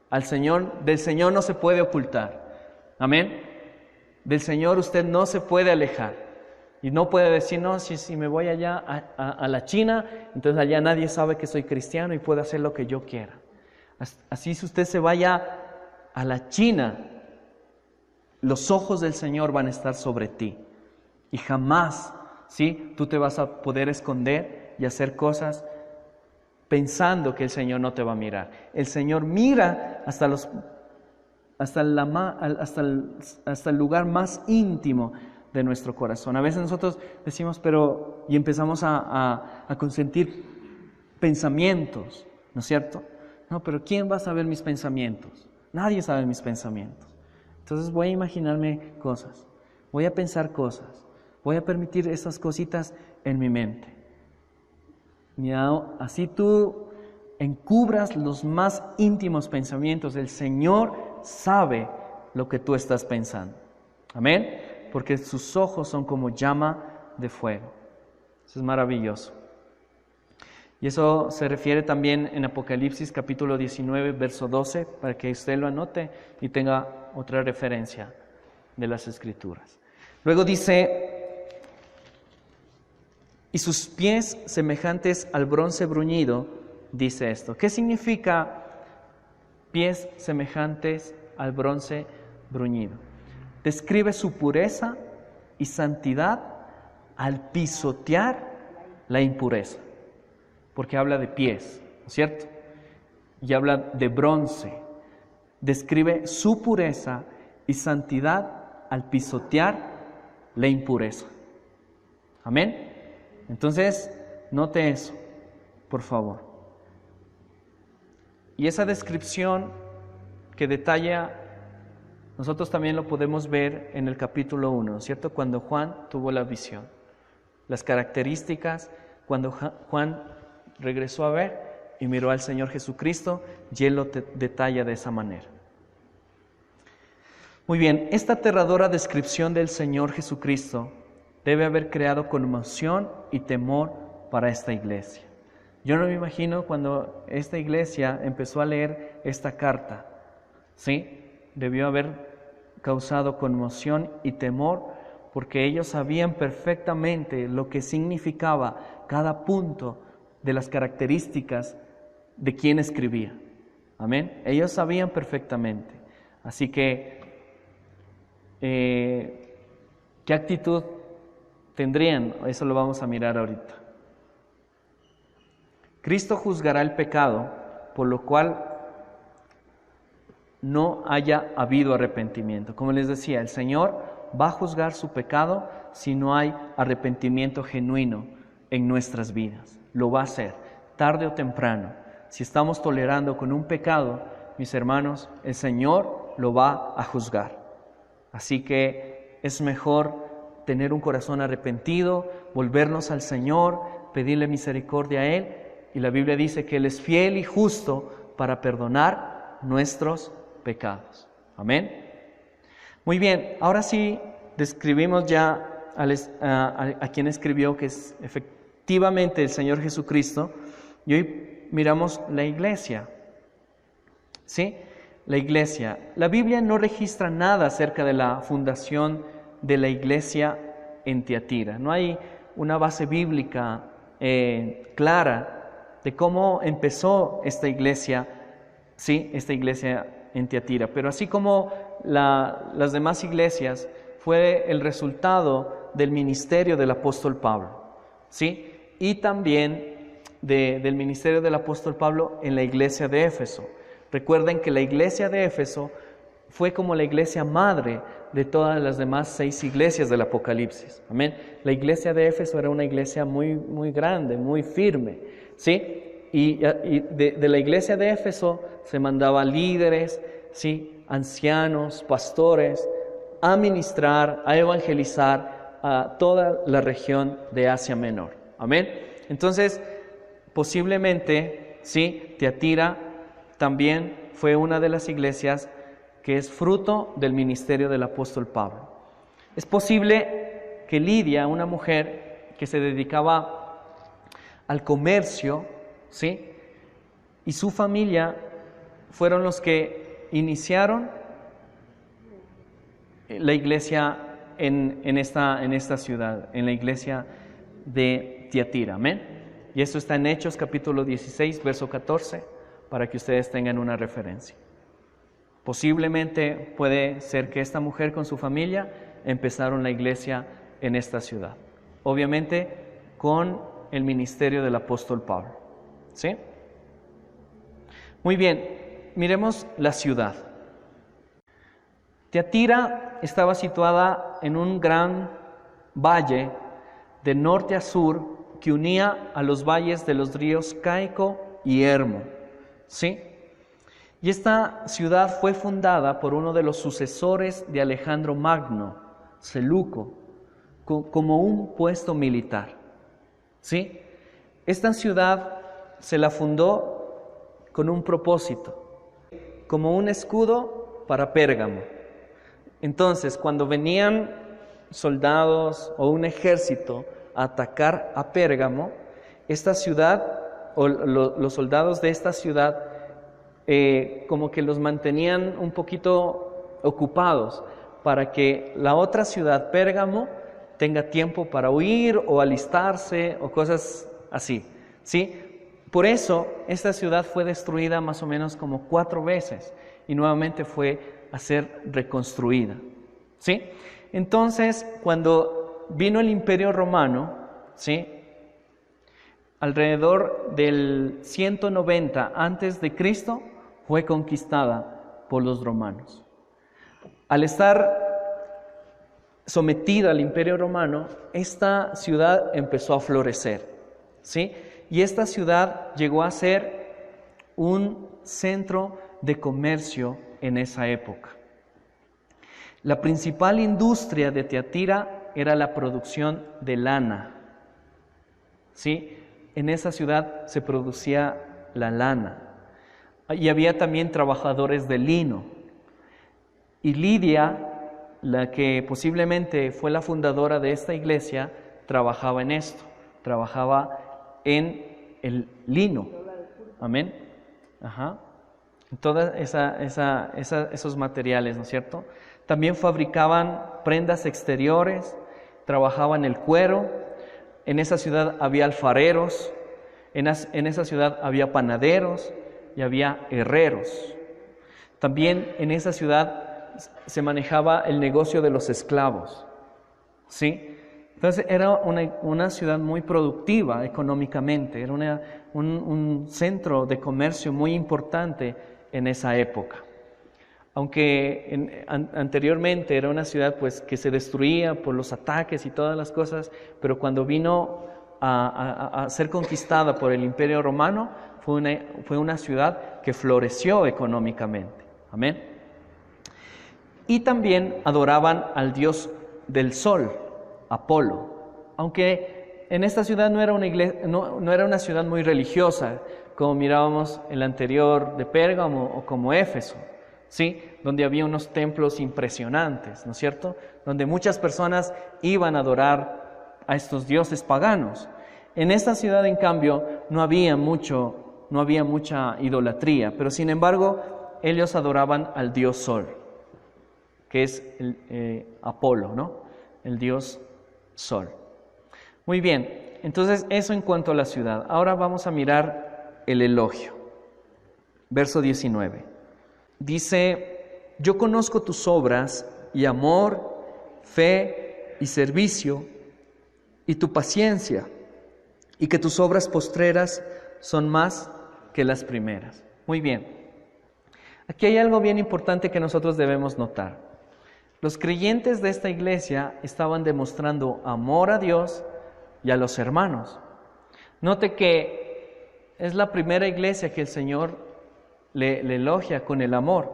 Del Señor no se puede ocultar. Amén. Del Señor usted no se puede alejar. Y no puede decir, no, si me voy allá a la China, entonces allá nadie sabe que soy cristiano y puedo hacer lo que yo quiera. Así si usted se vaya a la China, los ojos del Señor van a estar sobre ti. Y jamás, ¿sí?, tú te vas a poder esconder y hacer cosas pensando que el Señor no te va a mirar. El Señor mira hasta el lugar más íntimo de nuestro corazón. A veces nosotros decimos, y empezamos a consentir pensamientos, ¿no es cierto? No, pero ¿quién va a saber mis pensamientos? Nadie sabe mis pensamientos. Entonces voy a imaginarme cosas, voy a pensar cosas, voy a permitir esas cositas en mi mente. Y así tú encubras los más íntimos pensamientos, el Señor sabe lo que tú estás pensando. Amén. Porque sus ojos son como llama de fuego. Eso es maravilloso. Y eso se refiere también en Apocalipsis capítulo 19, verso 12, para que usted lo anote y tenga otra referencia de las Escrituras. Luego dice, y sus pies semejantes al bronce bruñido, dice esto. ¿Qué significa pies semejantes al bronce bruñido? Describe su pureza y santidad al pisotear la impureza. Porque habla de pies, ¿no es cierto? Y habla de bronce. describe su pureza y santidad al pisotear la impureza. Amén. Entonces, note eso, por favor. Y esa descripción que detalla, nosotros también lo podemos ver en el capítulo 1, ¿cierto? Cuando Juan tuvo la visión. Las características, cuando Juan regresó a ver y miró al Señor Jesucristo, y Él lo detalla de esa manera. Muy bien, esta aterradora descripción del Señor Jesucristo debe haber creado conmoción y temor para esta iglesia. Yo no me imagino cuando esta iglesia empezó a leer esta carta, ¿sí? Debió haber causado conmoción y temor porque ellos sabían perfectamente lo que significaba cada punto de las características de quien escribía. Amén. Ellos sabían perfectamente. Así que, ¿qué actitud tendrían? Eso lo vamos a mirar ahorita. Cristo juzgará el pecado, por lo cual no haya habido arrepentimiento. Como les decía, el Señor va a juzgar su pecado si no hay arrepentimiento genuino en nuestras vidas. Lo va a hacer, tarde o temprano. Si estamos tolerando con un pecado, mis hermanos, el Señor lo va a juzgar. Así que es mejor tener un corazón arrepentido, volvernos al Señor, pedirle misericordia a Él. Y la Biblia dice que Él es fiel y justo para perdonar nuestros pecados. Amén. Muy bien, ahora sí describimos ya a quien escribió, que es efectivamente el Señor Jesucristo, y hoy miramos la iglesia. ¿Sí? La iglesia. La Biblia no registra nada acerca de la fundación de la iglesia en Tiatira. No hay una base bíblica clara de cómo empezó esta iglesia, ¿sí? Esta iglesia en Tiatira. Pero así como las demás iglesias, fue el resultado del ministerio del apóstol Pablo, ¿sí? Y también del ministerio del apóstol Pablo en la iglesia de Éfeso. Recuerden que la iglesia de Éfeso fue como la iglesia madre de todas las demás 6 iglesias del Apocalipsis. Amén. La iglesia de Éfeso era una iglesia muy, muy grande, muy firme, ¿sí? Y de la iglesia de Éfeso se mandaba líderes, ¿sí? Ancianos, pastores, a ministrar, a evangelizar a toda la región de Asia Menor. Amén. Entonces, posiblemente, ¿sí? Tiatira también fue una de las iglesias que es fruto del ministerio del apóstol Pablo. Es posible que Lidia, una mujer que se dedicaba al comercio, ¿sí? Y su familia fueron los que iniciaron la iglesia en esta ciudad, en la iglesia de Tiatira. Amén. Y esto está en Hechos capítulo 16, verso 14, para que ustedes tengan una referencia. Posiblemente puede ser que esta mujer con su familia empezaron la iglesia en esta ciudad. Obviamente con el ministerio del apóstol Pablo. ¿Sí? Muy bien, miremos la ciudad. Tiatira estaba situada en un gran valle de norte a sur que unía a los valles de los ríos Caico y Hermo. ¿Sí? Y esta ciudad fue fundada por uno de los sucesores de Alejandro Magno, Seleuco, como un puesto militar. ¿Sí? Esta ciudad se la fundó con un propósito, como un escudo para Pérgamo. Entonces, cuando venían soldados o un ejército a atacar a Pérgamo, esta ciudad o los soldados de esta ciudad como que los mantenían un poquito ocupados para que la otra ciudad, Pérgamo, tenga tiempo para huir o alistarse o cosas así, ¿sí? Por eso esta ciudad fue destruida más o menos como 4 veces y nuevamente fue a ser reconstruida, ¿sí? Entonces, cuando vino el Imperio Romano, ¿sí? Alrededor del 190 antes de Cristo fue conquistada por los romanos. Al estar sometida al Imperio Romano, esta ciudad empezó a florecer, ¿sí? Y esta ciudad llegó a ser un centro de comercio en esa época. La principal industria de Tiatira era la producción de lana, ¿sí? En esa ciudad se producía la lana. Y había también trabajadores de lino. Y Lidia, la que posiblemente fue la fundadora de esta iglesia, trabajaba en esto, trabajaba en el lino. Amén. Ajá. Todos esos materiales, ¿no es cierto? También fabricaban prendas exteriores, trabajaban el cuero. En esa ciudad había alfareros, en esa ciudad había panaderos y había herreros. También en esa ciudad se manejaba el negocio de los esclavos, ¿sí? Entonces era una ciudad muy productiva económicamente, era un centro de comercio muy importante en esa época. Aunque anteriormente era una ciudad pues que se destruía por los ataques y todas las cosas, pero cuando vino a ser conquistada por el Imperio Romano, fue una ciudad que floreció económicamente. Amén. Y también adoraban al dios del sol, Apolo. Aunque en esta ciudad no era una ciudad muy religiosa, como mirábamos en la anterior de Pérgamo o como Éfeso, ¿sí? Donde había unos templos impresionantes, ¿no es cierto? Donde muchas personas iban a adorar a estos dioses paganos. En esta ciudad, en cambio, no había mucha idolatría, pero sin embargo, ellos adoraban al dios Sol, que es Apolo, ¿no? El dios Sol. Muy bien, entonces eso en cuanto a la ciudad. Ahora vamos a mirar el elogio. Verso 19. Dice: yo conozco tus obras y amor, fe y servicio y tu paciencia, y que tus obras postreras son más que las primeras. Muy bien. Aquí hay algo bien importante que nosotros debemos notar. Los creyentes de esta iglesia estaban demostrando amor a Dios y a los hermanos. Note que es la primera iglesia que el Señor le elogia con el amor,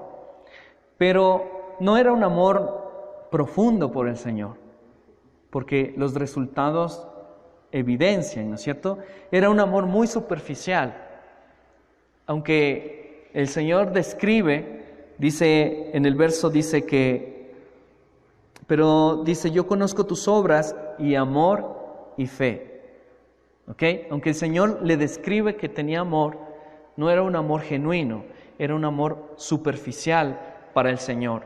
pero no era un amor profundo por el Señor, porque los resultados evidencian, ¿no es cierto? Era un amor muy superficial, aunque el Señor describe, dice en el verso, pero dice: yo conozco tus obras y amor y fe. ¿Ok? Aunque el Señor le describe que tenía amor, no era un amor genuino, era un amor superficial para el Señor.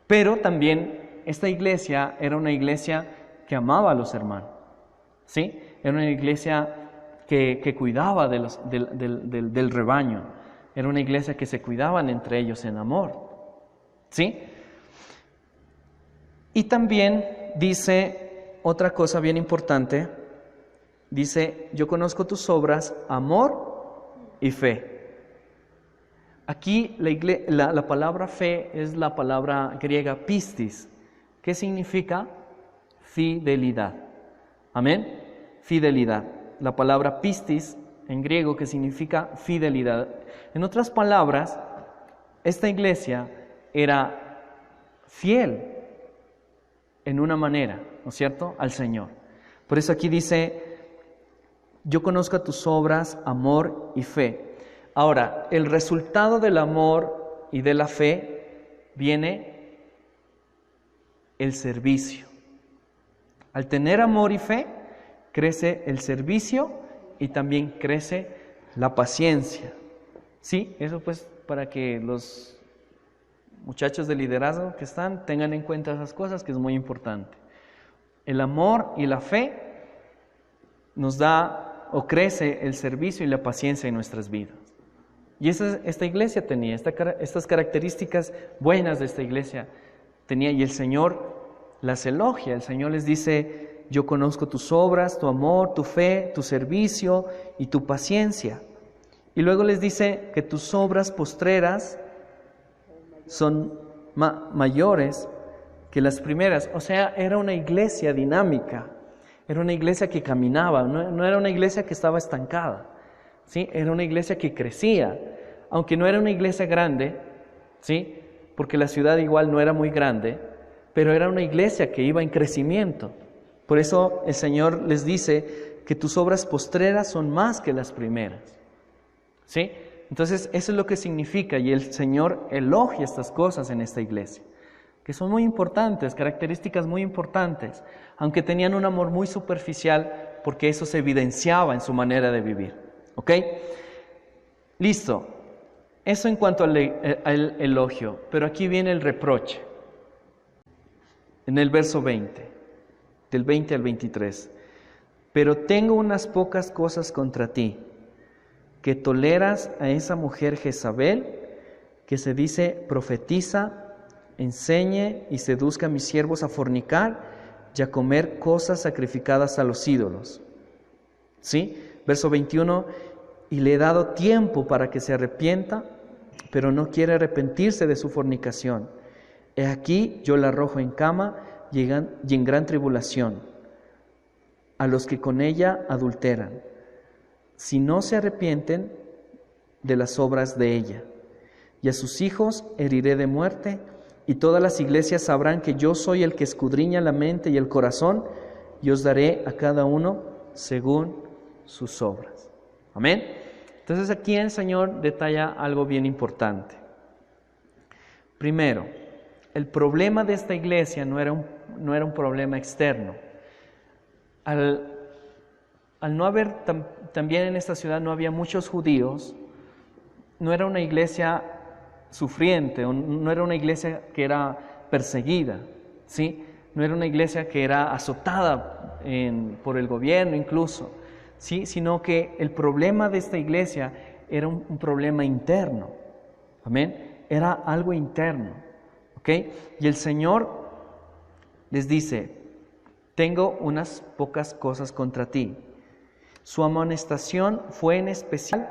Pero también esta iglesia era una iglesia que amaba a los hermanos, ¿sí? Era una iglesia que cuidaba del rebaño, era una iglesia que se cuidaban entre ellos en amor, ¿sí? Y también dice otra cosa bien importante, dice: yo conozco tus obras, amor y fe. Aquí la palabra fe es la palabra griega pistis, que significa fidelidad. Amén. Fidelidad. La palabra pistis en griego, que significa fidelidad. En otras palabras, esta iglesia era fiel en una manera, ¿no es cierto?, al Señor. Por eso aquí dice: yo conozco tus obras, amor y fe. Ahora, el resultado del amor y de la fe viene el servicio. Al tener amor y fe, crece el servicio y también crece la paciencia. Sí, eso pues para que los muchachos de liderazgo que están tengan en cuenta esas cosas, que es muy importante. El amor y la fe nos da o crece el servicio y la paciencia en nuestras vidas. Y esta iglesia tenía estas características buenas de esta iglesia tenía, y el Señor las elogia. El Señor les dice: yo conozco tus obras, tu amor, tu fe, tu servicio y tu paciencia. Y luego les dice que tus obras postreras son mayores que las primeras. O sea, era una iglesia dinámica, era una iglesia que caminaba, no era una iglesia que estaba estancada, ¿sí? Era una iglesia que crecía, aunque no era una iglesia grande, ¿sí? Porque la ciudad igual no era muy grande, pero era una iglesia que iba en crecimiento. Por eso el Señor les dice que tus obras postreras son más que las primeras, ¿sí? Entonces eso es lo que significa, y el Señor elogia estas cosas en esta iglesia, que son muy importantes, características muy importantes, aunque tenían un amor muy superficial, porque eso se evidenciaba en su manera de vivir. ¿Ok? Listo. Eso en cuanto al elogio, pero aquí viene el reproche. En el verso 20, del 20 al 23. Pero tengo unas pocas cosas contra ti, que toleras a esa mujer Jezabel, que se dice profetiza, enseñe y seduzca a mis siervos a fornicar y a comer cosas sacrificadas a los ídolos. ¿Sí? Verso 21, y le he dado tiempo para que se arrepienta, pero no quiere arrepentirse de su fornicación. He aquí yo la arrojo en cama y en gran tribulación a los que con ella adulteran, si no se arrepienten de las obras de ella. Y a sus hijos heriré de muerte, y todas las iglesias sabrán que yo soy el que escudriña la mente y el corazón, y os daré a cada uno según sus obras. Amén. Entonces aquí el Señor detalla algo bien importante. Primero, el problema de esta iglesia no era un problema externo. Al no haber, también en esta ciudad no había muchos judíos, no era una iglesia sufriente, no era una iglesia que era perseguida, ¿sí? No era una iglesia que era azotada por el gobierno incluso, ¿sí? Sino que el problema de esta iglesia era un problema interno, ¿amén? Era algo interno, ¿ok? Y el Señor les dice, tengo unas pocas cosas contra ti. Su amonestación fue en especial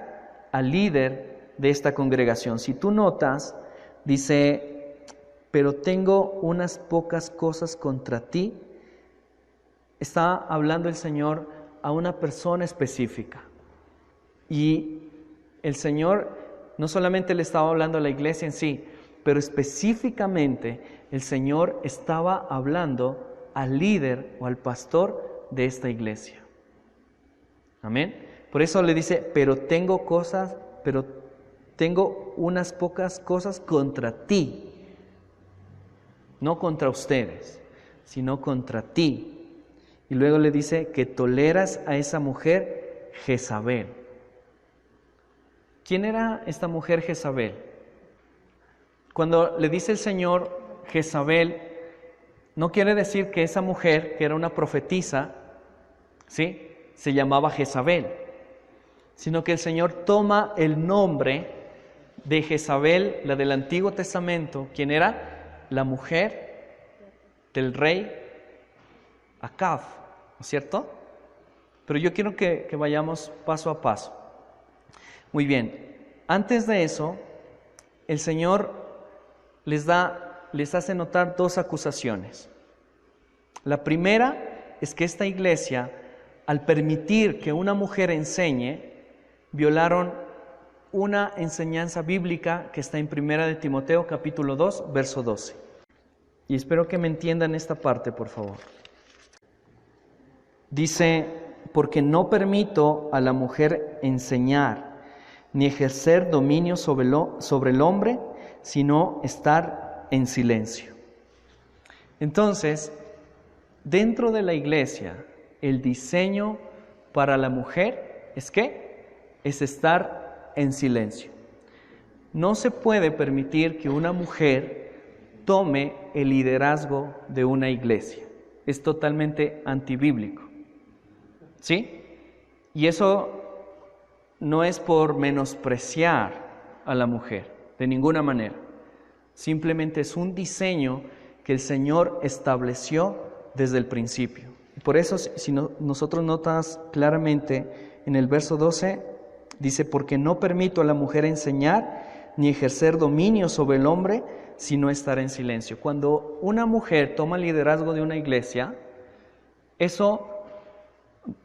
al líder de esta congregación. Si tú notas, dice, pero tengo unas pocas cosas contra ti. Está hablando el Señor a una persona específica. Y el Señor no solamente le estaba hablando a la iglesia en sí, pero específicamente el Señor estaba hablando al líder o al pastor de esta iglesia. Amén. Por eso le dice, pero tengo unas pocas cosas contra ti. No contra ustedes, sino contra ti. Y luego le dice que toleras a esa mujer Jezabel. ¿Quién era esta mujer Jezabel? Cuando le dice el Señor Jezabel, no quiere decir que esa mujer, que era una profetisa, ¿sí?, se llamaba Jezabel, sino que el Señor toma el nombre de Jezabel, la del Antiguo Testamento, quien era la mujer del rey Acab, ¿no es cierto? Pero yo quiero que vayamos paso a paso. Muy bien, antes de eso, el Señor les hace notar dos acusaciones. La primera es que esta iglesia, al permitir que una mujer enseñe, violaron una enseñanza bíblica que está en 1 de Timoteo capítulo 2, verso 12. Y espero que me entiendan esta parte, por favor. Dice, porque no permito a la mujer enseñar, ni ejercer dominio sobre el hombre, sino estar en silencio. Entonces, dentro de la iglesia, el diseño para la mujer es ¿qué? Es estar en silencio. No se puede permitir que una mujer tome el liderazgo de una iglesia. Es totalmente antibíblico. ¿Sí? Y eso no es por menospreciar a la mujer, de ninguna manera. Simplemente es un diseño que el Señor estableció desde el principio. Por eso, si nosotros notas claramente en el verso 12, dice, porque no permito a la mujer enseñar, ni ejercer dominio sobre el hombre, sino estar en silencio. Cuando una mujer toma el liderazgo de una iglesia, eso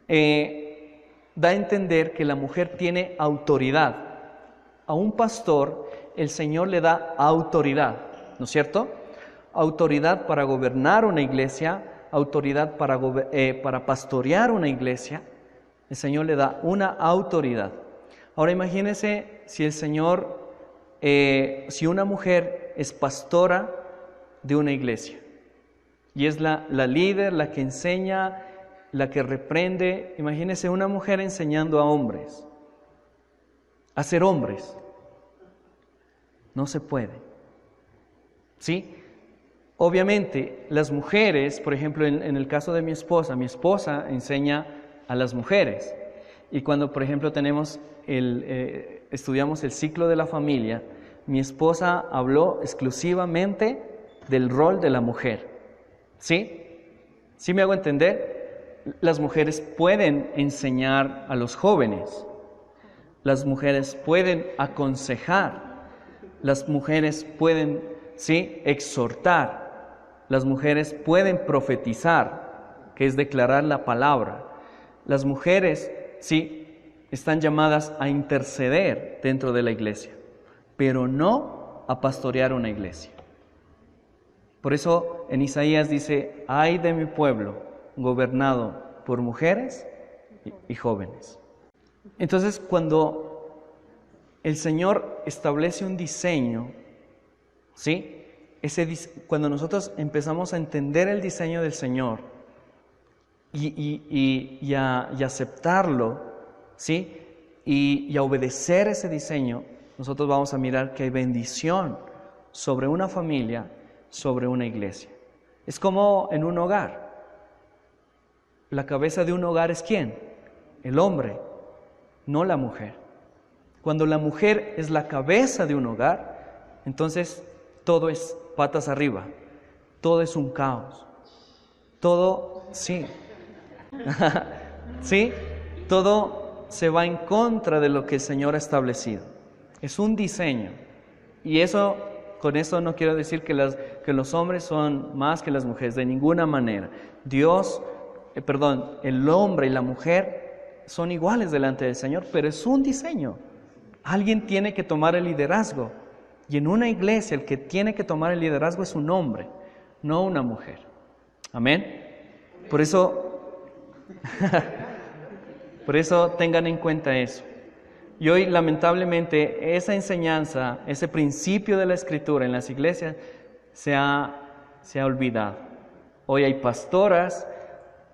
da a entender que la mujer tiene autoridad. A un pastor el Señor le da autoridad, ¿no es cierto? Autoridad para gobernar una iglesia, autoridad para pastorear una iglesia. El Señor le da una autoridad. Ahora imagínense si el Señor, si una mujer es pastora de una iglesia y es la líder, la que enseña, la que reprende. Imagínense una mujer enseñando a hombres a ser hombres. No se puede. ¿Sí? Obviamente, las mujeres, por ejemplo, en el caso de mi esposa enseña a las mujeres. Y cuando, por ejemplo, estudiamos el ciclo de la familia, mi esposa habló exclusivamente del rol de la mujer. ¿Sí? ¿Sí me hago entender? Las mujeres pueden enseñar a los jóvenes. Las mujeres pueden aconsejar. Las mujeres pueden, ¿sí?, exhortar. Las mujeres pueden profetizar, que es declarar la palabra. Las mujeres, sí, están llamadas a interceder dentro de la iglesia, pero no a pastorear una iglesia. Por eso en Isaías dice: ay de mi pueblo, gobernado por mujeres y jóvenes. Entonces, cuando el Señor establece un diseño, ¿sí?, cuando nosotros empezamos a entender el diseño del Señor y a aceptarlo, ¿sí?, y a obedecer ese diseño, nosotros vamos a mirar que hay bendición sobre una familia, sobre una iglesia. Es como en un hogar. La cabeza de un hogar es ¿quién? El hombre, no la mujer. Cuando la mujer es la cabeza de un hogar, entonces todo es patas arriba, todo es un caos, todo, sí, sí, todo se va en contra de lo que el Señor ha establecido. Es un diseño, y con eso no quiero decir que los hombres son más que las mujeres, de ninguna manera. El hombre y la mujer son iguales delante del Señor, pero es un diseño. Alguien tiene que tomar el liderazgo. Y en una iglesia el que tiene que tomar el liderazgo es un hombre, no una mujer. Amén. Por eso tengan en cuenta eso. Y hoy, lamentablemente, esa enseñanza, ese principio de la Escritura en las iglesias se ha olvidado. Hoy hay pastoras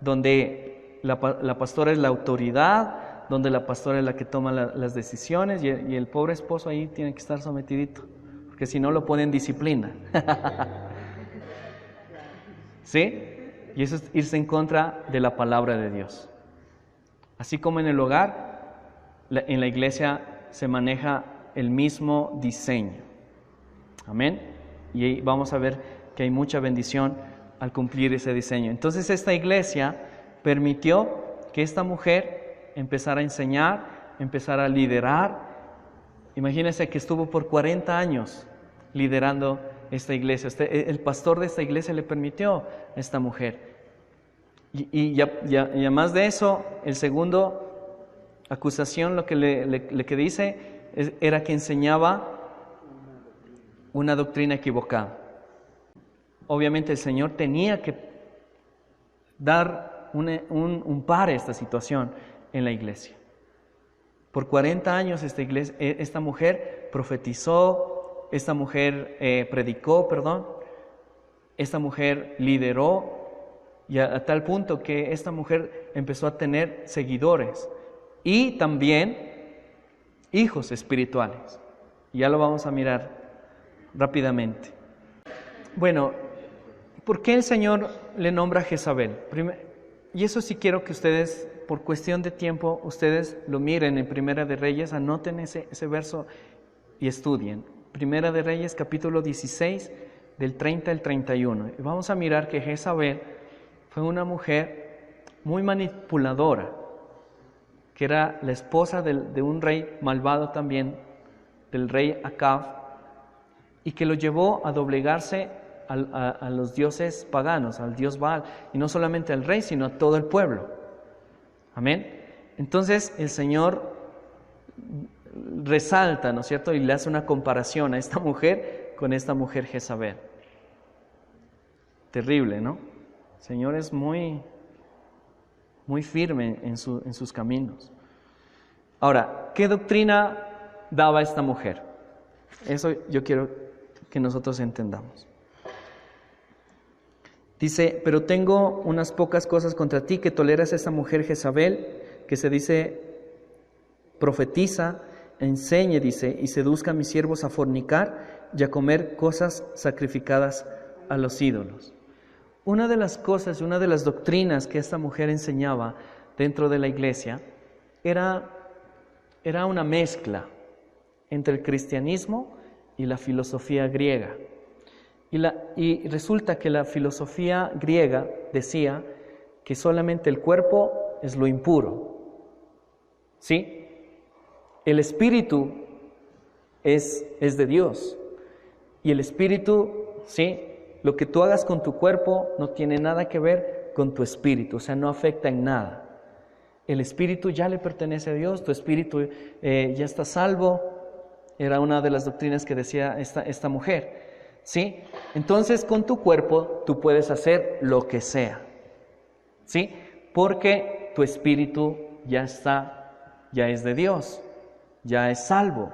donde la pastora es la autoridad, donde la pastora es la que toma las decisiones y el pobre esposo ahí tiene que estar sometidito, porque si no lo ponen disciplina. ¿Sí? Y eso es irse en contra de la palabra de Dios. Así como en el hogar, en la iglesia se maneja el mismo diseño. Amén. Y vamos a ver que hay mucha bendición al cumplir ese diseño. Entonces esta iglesia permitió que esta mujer empezara a enseñar, empezara a liderar. Imagínense que estuvo por 40 años liderando esta iglesia. El pastor de esta iglesia le permitió a esta mujer. Y además de eso, el segundo acusación, lo que le dice era que enseñaba una doctrina equivocada. Obviamente el Señor tenía que dar un par a esta situación en la iglesia. Por 40 años esta mujer profetizó, esta mujer predicó, esta mujer lideró, y a tal punto que esta mujer empezó a tener seguidores y también hijos espirituales. Y ya lo vamos a mirar rápidamente. Bueno, ¿por qué el Señor le nombra a Jezabel? Y eso sí quiero que ustedes, por cuestión de tiempo, ustedes lo miren en Primera de Reyes, anoten ese verso y estudien. Primera de Reyes, capítulo 16, del 30 al 31. Y vamos a mirar que Jezabel fue una mujer muy manipuladora, que era la esposa de un rey malvado también del rey Acab, y que lo llevó a doblegarse a los dioses paganos, al dios Baal, y no solamente al rey, sino a todo el pueblo. Amén. Entonces el Señor resalta, ¿no es cierto?, y le hace una comparación a esta mujer con esta mujer Jezabel. Terrible, ¿no? El Señor es muy firme en sus caminos. Ahora, ¿qué doctrina daba esta mujer? Eso yo quiero que nosotros entendamos. Dice, pero tengo unas pocas cosas contra ti, que toleras a esta mujer Jezabel, que se dice profetiza, enseñe, dice, y seduzca a mis siervos a fornicar y a comer cosas sacrificadas a los ídolos. Una de las cosas, una de las doctrinas que esta mujer enseñaba dentro de la iglesia era una mezcla entre el cristianismo y la filosofía griega. Y resulta que la filosofía griega decía que solamente el cuerpo es lo impuro. ¿Sí? El espíritu es de Dios. Y el espíritu, ¿sí?, lo que tú hagas con tu cuerpo no tiene nada que ver con tu espíritu, o sea, no afecta en nada. El espíritu ya le pertenece a Dios, tu espíritu ya está salvo. Era una de las doctrinas que decía esta mujer, ¿sí? Entonces, con tu cuerpo tú puedes hacer lo que sea, ¿sí? Porque tu espíritu ya es de Dios, ya es salvo,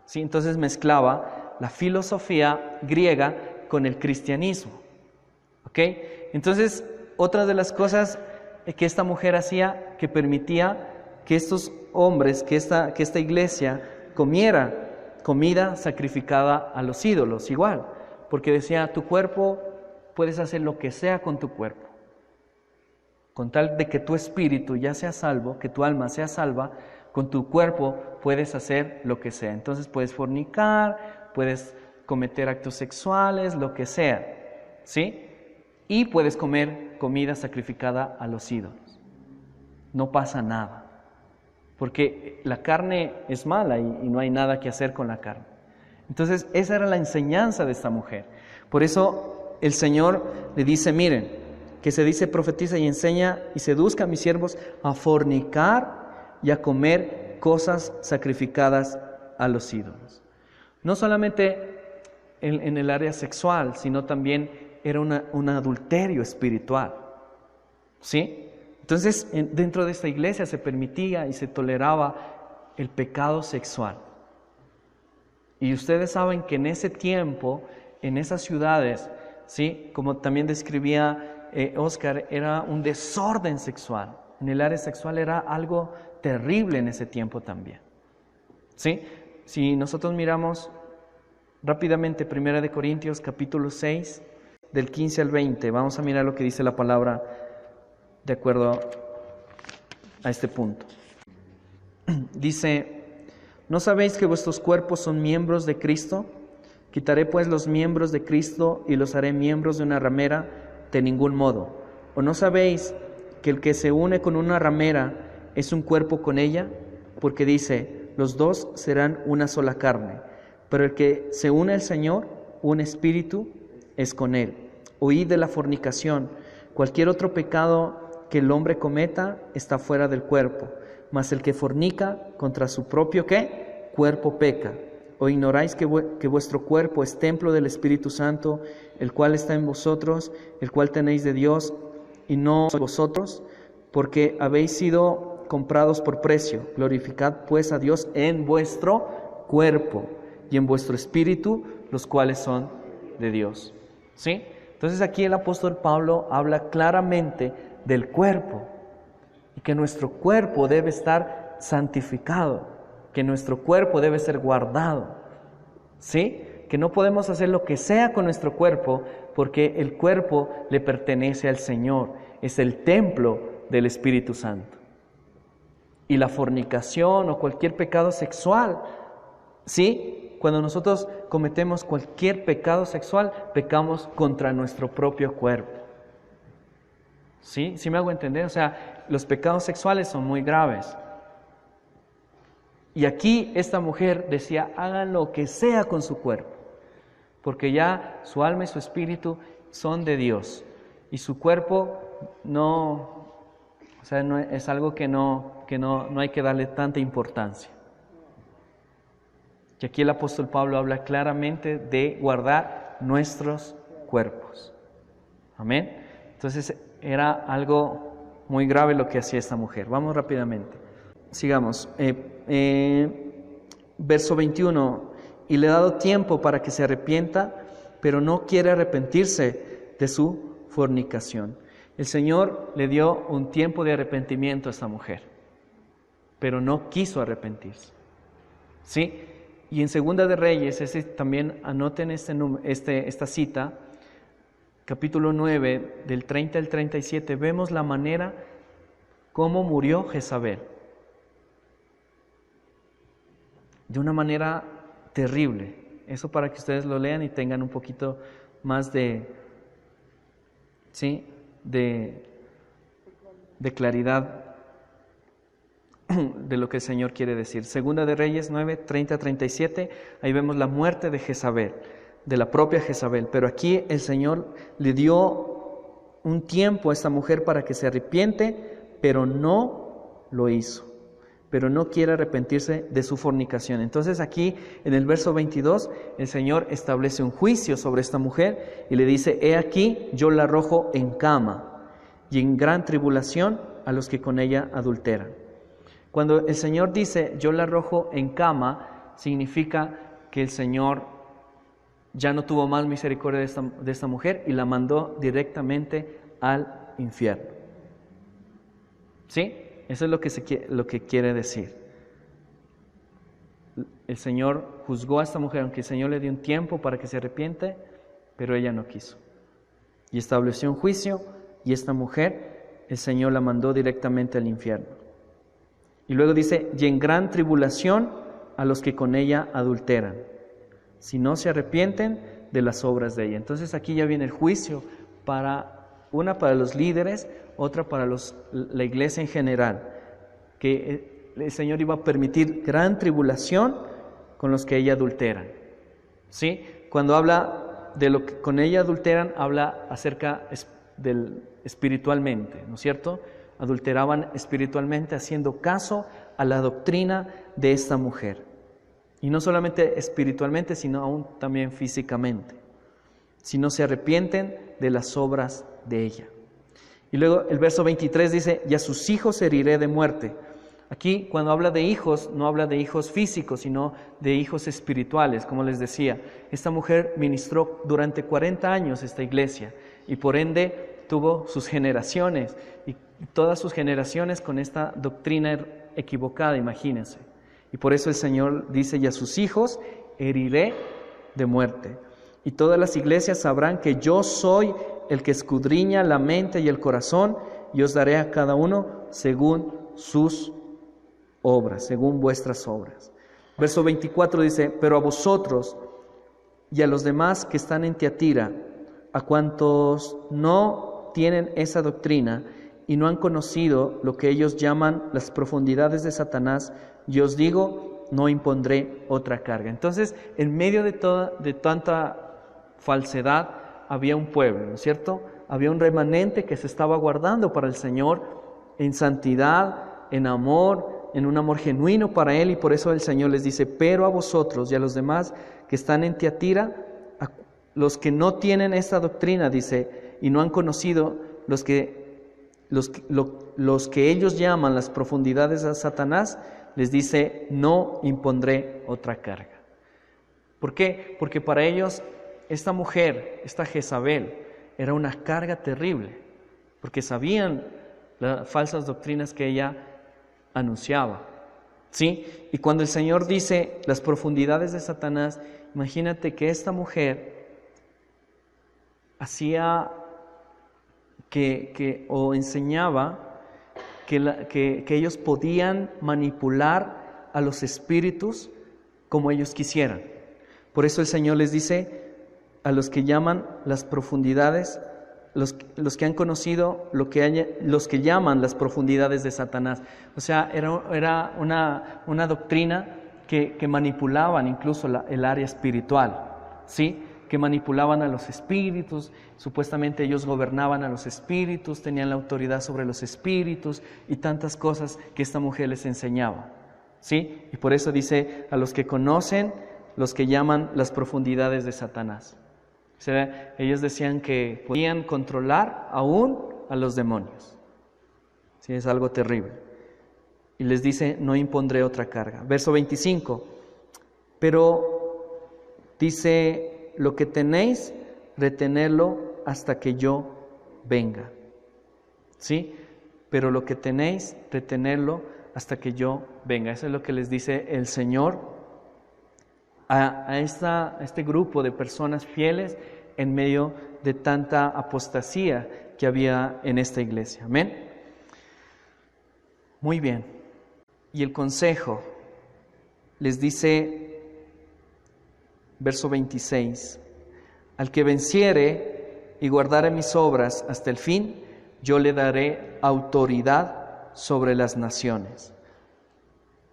¿sí? Entonces mezclaba la filosofía griega con el cristianismo, ¿ok? Entonces, otra de las cosas que esta mujer hacía, que permitía que estos hombres, que esta iglesia comiera comida sacrificada a los ídolos, igual, porque decía, tu cuerpo, puedes hacer lo que sea con tu cuerpo, con tal de que tu espíritu ya sea salvo, que tu alma sea salva, con tu cuerpo puedes hacer lo que sea. Entonces puedes fornicar, puedes cometer actos sexuales, lo que sea, ¿sí? Y puedes comer comida sacrificada a los ídolos. No pasa nada, porque la carne es mala y no hay nada que hacer con la carne. Entonces, esa era la enseñanza de esta mujer. Por eso el Señor le dice, miren, que se dice profetiza y enseña y seduzca a mis siervos a fornicar y a comer cosas sacrificadas a los ídolos. No solamente en el área sexual, sino también era un adulterio espiritual, ¿sí? Entonces, dentro de esta iglesia se permitía y se toleraba el pecado sexual. Y ustedes saben que en ese tiempo, en esas ciudades, ¿sí?, como también describía Oscar, era un desorden sexual. En el área sexual era algo terrible en ese tiempo también, ¿sí? Si nosotros miramos rápidamente 1 Corintios capítulo 6, del 15 al 20, vamos a mirar lo que dice la palabra de acuerdo a este punto. Dice, ¿no sabéis que vuestros cuerpos son miembros de Cristo? Quitaré pues los miembros de Cristo y los haré miembros de una ramera, de ningún modo. ¿O no sabéis que el que se une con una ramera es un cuerpo con ella? Porque dice, los dos serán una sola carne. Pero el que se une al Señor, un espíritu, es con Él. Huid de la fornicación. Cualquier otro pecado que el hombre cometa está fuera del cuerpo. Mas el que fornica contra su propio ¿qué? Cuerpo peca. ¿O ignoráis que vuestro cuerpo es templo del Espíritu Santo, el cual está en vosotros, el cual tenéis de Dios, y no vosotros? Porque habéis sido comprados por precio. Glorificad pues a Dios en vuestro cuerpo y en vuestro espíritu, los cuales son de Dios. ¿Sí? Entonces aquí el apóstol Pablo habla claramente del cuerpo y que nuestro cuerpo debe estar santificado, que nuestro cuerpo debe ser guardado, ¿sí? Que no podemos hacer lo que sea con nuestro cuerpo porque el cuerpo le pertenece al Señor, es el templo del Espíritu Santo. Y la fornicación o cualquier pecado sexual, ¿sí? Cuando nosotros cometemos cualquier pecado sexual, pecamos contra nuestro propio cuerpo. ¿Sí? ¿Sí me hago entender? O sea, los pecados sexuales son muy graves. Y aquí esta mujer decía, hagan lo que sea con su cuerpo, porque ya su alma y su espíritu son de Dios. Y su cuerpo no es algo que no hay que darle tanta importancia. Y aquí el apóstol Pablo habla claramente de guardar nuestros cuerpos. Amén. Entonces era algo muy grave lo que hacía esta mujer. Vamos rápidamente. Sigamos. Verso 21. Y le he dado tiempo para que se arrepienta, pero no quiere arrepentirse de su fornicación. El Señor le dio un tiempo de arrepentimiento a esta mujer, pero no quiso arrepentirse. ¿Sí? Y en Segunda de Reyes, también anoten esta cita, capítulo 9, del 30 al 37, vemos la manera cómo murió Jezabel. De una manera terrible. Eso para que ustedes lo lean y tengan un poquito más de claridad de lo que el Señor quiere decir. Segunda de Reyes 9, 30 a 37, ahí vemos la muerte de Jezabel, de la propia Jezabel. Pero aquí el Señor le dio un tiempo a esta mujer para que se arrepiente, pero no lo hizo. Pero no quiere arrepentirse de su fornicación. Entonces aquí en el verso 22 el Señor establece un juicio sobre esta mujer y le dice, he aquí yo la arrojo en cama y en gran tribulación a los que con ella adulteran. Cuando el Señor dice yo la arrojo en cama, significa que el Señor ya no tuvo más misericordia de esta mujer y la mandó directamente al infierno. ¿Sí? Eso es lo que quiere decir. El Señor juzgó a esta mujer, aunque el Señor le dio un tiempo para que se arrepiente, pero ella no quiso. Y estableció un juicio, y esta mujer, el Señor la mandó directamente al infierno. Y luego dice, y en gran tribulación a los que con ella adulteran, si no se arrepienten de las obras de ella. Entonces aquí ya viene el juicio una para los líderes, otra para la iglesia en general, que el Señor iba a permitir gran tribulación con los que ella adulteran. ¿Sí? Cuando habla de lo que con ella adulteran, habla acerca del espiritualmente, ¿no es cierto? Adulteraban espiritualmente haciendo caso a la doctrina de esta mujer. Y no solamente espiritualmente, sino aún también físicamente. Si no se arrepienten de las obras de ella. Y luego el verso 23 dice, y a sus hijos heriré de muerte. Aquí cuando habla de hijos, no habla de hijos físicos, sino de hijos espirituales, como les decía. Esta mujer ministró durante 40 años esta iglesia y por ende tuvo sus generaciones y todas sus generaciones con esta doctrina equivocada, imagínense. Y por eso el Señor dice, y a sus hijos heriré de muerte. Y todas las iglesias sabrán que yo soy el que escudriña la mente y el corazón, y os daré a cada uno según sus obras, según vuestras obras. Verso 24 dice, pero a vosotros y a los demás que están en Tiatira, a cuantos no tienen esa doctrina y no han conocido lo que ellos llaman las profundidades de Satanás, yo os digo, no impondré otra carga. Entonces, en medio de tanta falsedad, había un pueblo, ¿no es cierto? Había un remanente que se estaba guardando para el Señor en santidad, en amor, en un amor genuino para Él, y por eso el Señor les dice, pero a vosotros y a los demás que están en Tiatira, a los que no tienen esta doctrina, dice, y no han conocido los que ellos llaman las profundidades de Satanás, les dice, no impondré otra carga. ¿Por qué? Porque para ellos esta mujer, esta Jezabel, era una carga terrible, porque sabían las falsas doctrinas que ella anunciaba. ¿Sí? Y cuando el Señor dice las profundidades de Satanás, imagínate que esta mujer hacía o enseñaba que ellos podían manipular a los espíritus como ellos quisieran. Por eso el Señor les dice a los que llaman las profundidades los que han conocido los que llaman las profundidades de Satanás. O sea, era una doctrina que manipulaban incluso el área espiritual, ¿sí? Que manipulaban a los espíritus, supuestamente ellos gobernaban a los espíritus, tenían la autoridad sobre los espíritus y tantas cosas que esta mujer les enseñaba, ¿sí? Y por eso dice, a los que conocen, los que llaman las profundidades de Satanás. O sea, ellos decían que podían controlar aún a los demonios. Sí, es algo terrible. Y les dice, no impondré otra carga. Verso 25, pero dice, lo que tenéis, retenerlo hasta que yo venga. ¿Sí? Pero lo que tenéis, retenerlo hasta que yo venga. Eso es lo que les dice el Señor a este grupo de personas fieles en medio de tanta apostasía que había en esta iglesia. Amén. Muy bien. Y el consejo les dice, verso 26, al que venciere y guardare mis obras hasta el fin, yo le daré autoridad sobre las naciones.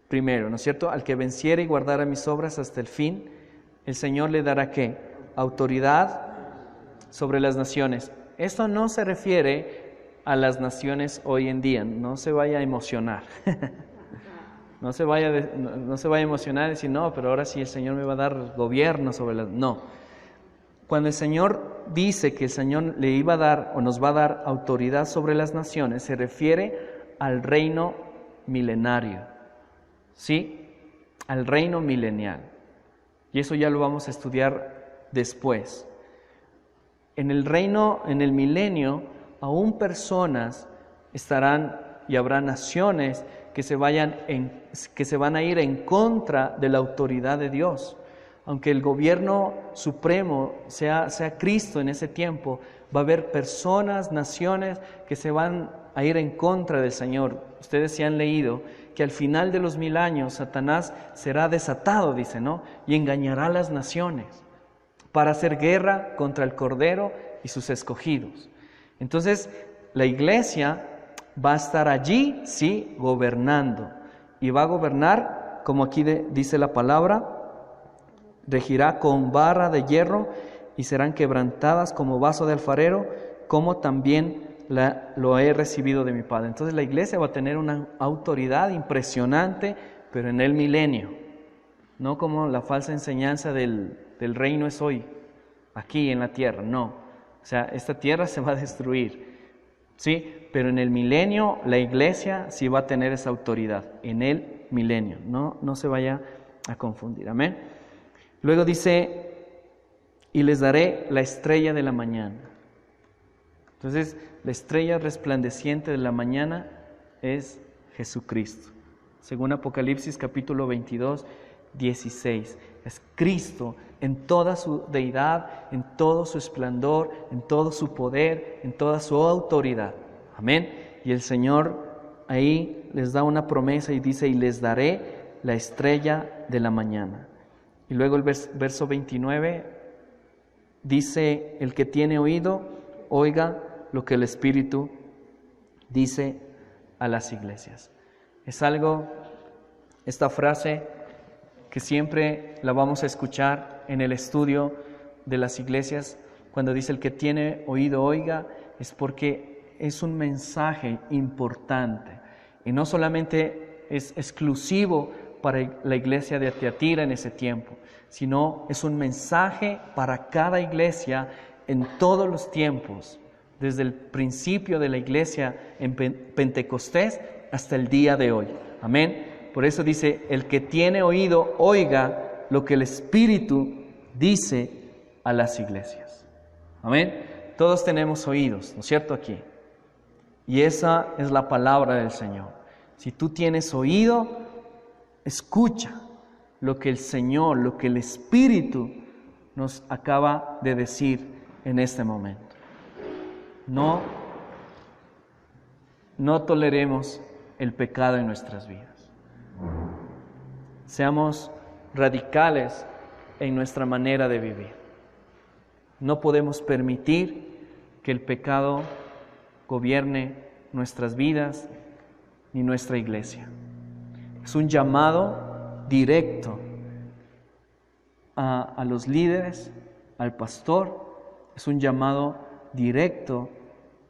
Primero, ¿no es cierto? Al que venciere y guardare mis obras hasta el fin, el Señor le dará ¿qué? Autoridad sobre las naciones. Esto no se refiere a las naciones hoy en día, no se vaya a emocionar. No se vaya a emocionar y decir, no, pero ahora sí el Señor me va a dar gobierno sobre las... No. Cuando el Señor dice que el Señor le iba a dar o nos va a dar autoridad sobre las naciones, se refiere al reino milenario, ¿sí? Al reino milenial. Y eso ya lo vamos a estudiar después. En el reino, en el milenio, aún personas estarán y habrá naciones que se van a ir en contra de la autoridad de Dios. Aunque el gobierno supremo sea Cristo en ese tiempo, va a haber personas, naciones que se van a ir en contra del Señor. Ustedes se han leído que al final de los 1000 años Satanás será desatado, dice, ¿no? Y engañará a las naciones para hacer guerra contra el Cordero y sus escogidos. Entonces, la iglesia va a estar allí, sí, gobernando. Y va a gobernar, como aquí dice la palabra, regirá con barra de hierro y serán quebrantadas como vaso de alfarero, como también lo he recibido de mi Padre. Entonces la iglesia va a tener una autoridad impresionante, pero en el milenio, no como la falsa enseñanza del reino es hoy, aquí en la tierra, no. O sea, esta tierra se va a destruir, ¿sí? Pero en el milenio la iglesia sí va a tener esa autoridad, en el milenio, no se vaya a confundir, amén. Luego dice, y les daré la estrella de la mañana. Entonces, la estrella resplandeciente de la mañana es Jesucristo. Según Apocalipsis capítulo 22, 16. Es Cristo en toda su deidad, en todo su esplendor, en todo su poder, en toda su autoridad. Amén. Y el Señor ahí les da una promesa y dice, y les daré la estrella de la mañana. Y luego el verso 29 dice, el que tiene oído, oiga lo que el Espíritu dice a las iglesias. Es algo, esta frase que siempre la vamos a escuchar en el estudio de las iglesias, cuando dice el que tiene oído, oiga, es porque es un mensaje importante. Y no solamente es exclusivo para la iglesia de Tiatira en ese tiempo, sino es un mensaje para cada iglesia en todos los tiempos, desde el principio de la iglesia en Pentecostés hasta el día de hoy. Amén. Por eso dice, el que tiene oído, oiga lo que el Espíritu dice a las iglesias. Amén. Todos tenemos oídos, ¿no es cierto? Aquí. Y esa es la palabra del Señor. Si tú tienes oído, escucha lo que el Señor, lo que el Espíritu nos acaba de decir en este momento. No toleremos el pecado en nuestras vidas. Seamos radicales en nuestra manera de vivir. No podemos permitir que el pecado gobierne nuestras vidas ni nuestra iglesia. Es un llamado directo a los líderes, al pastor. Es un llamado directo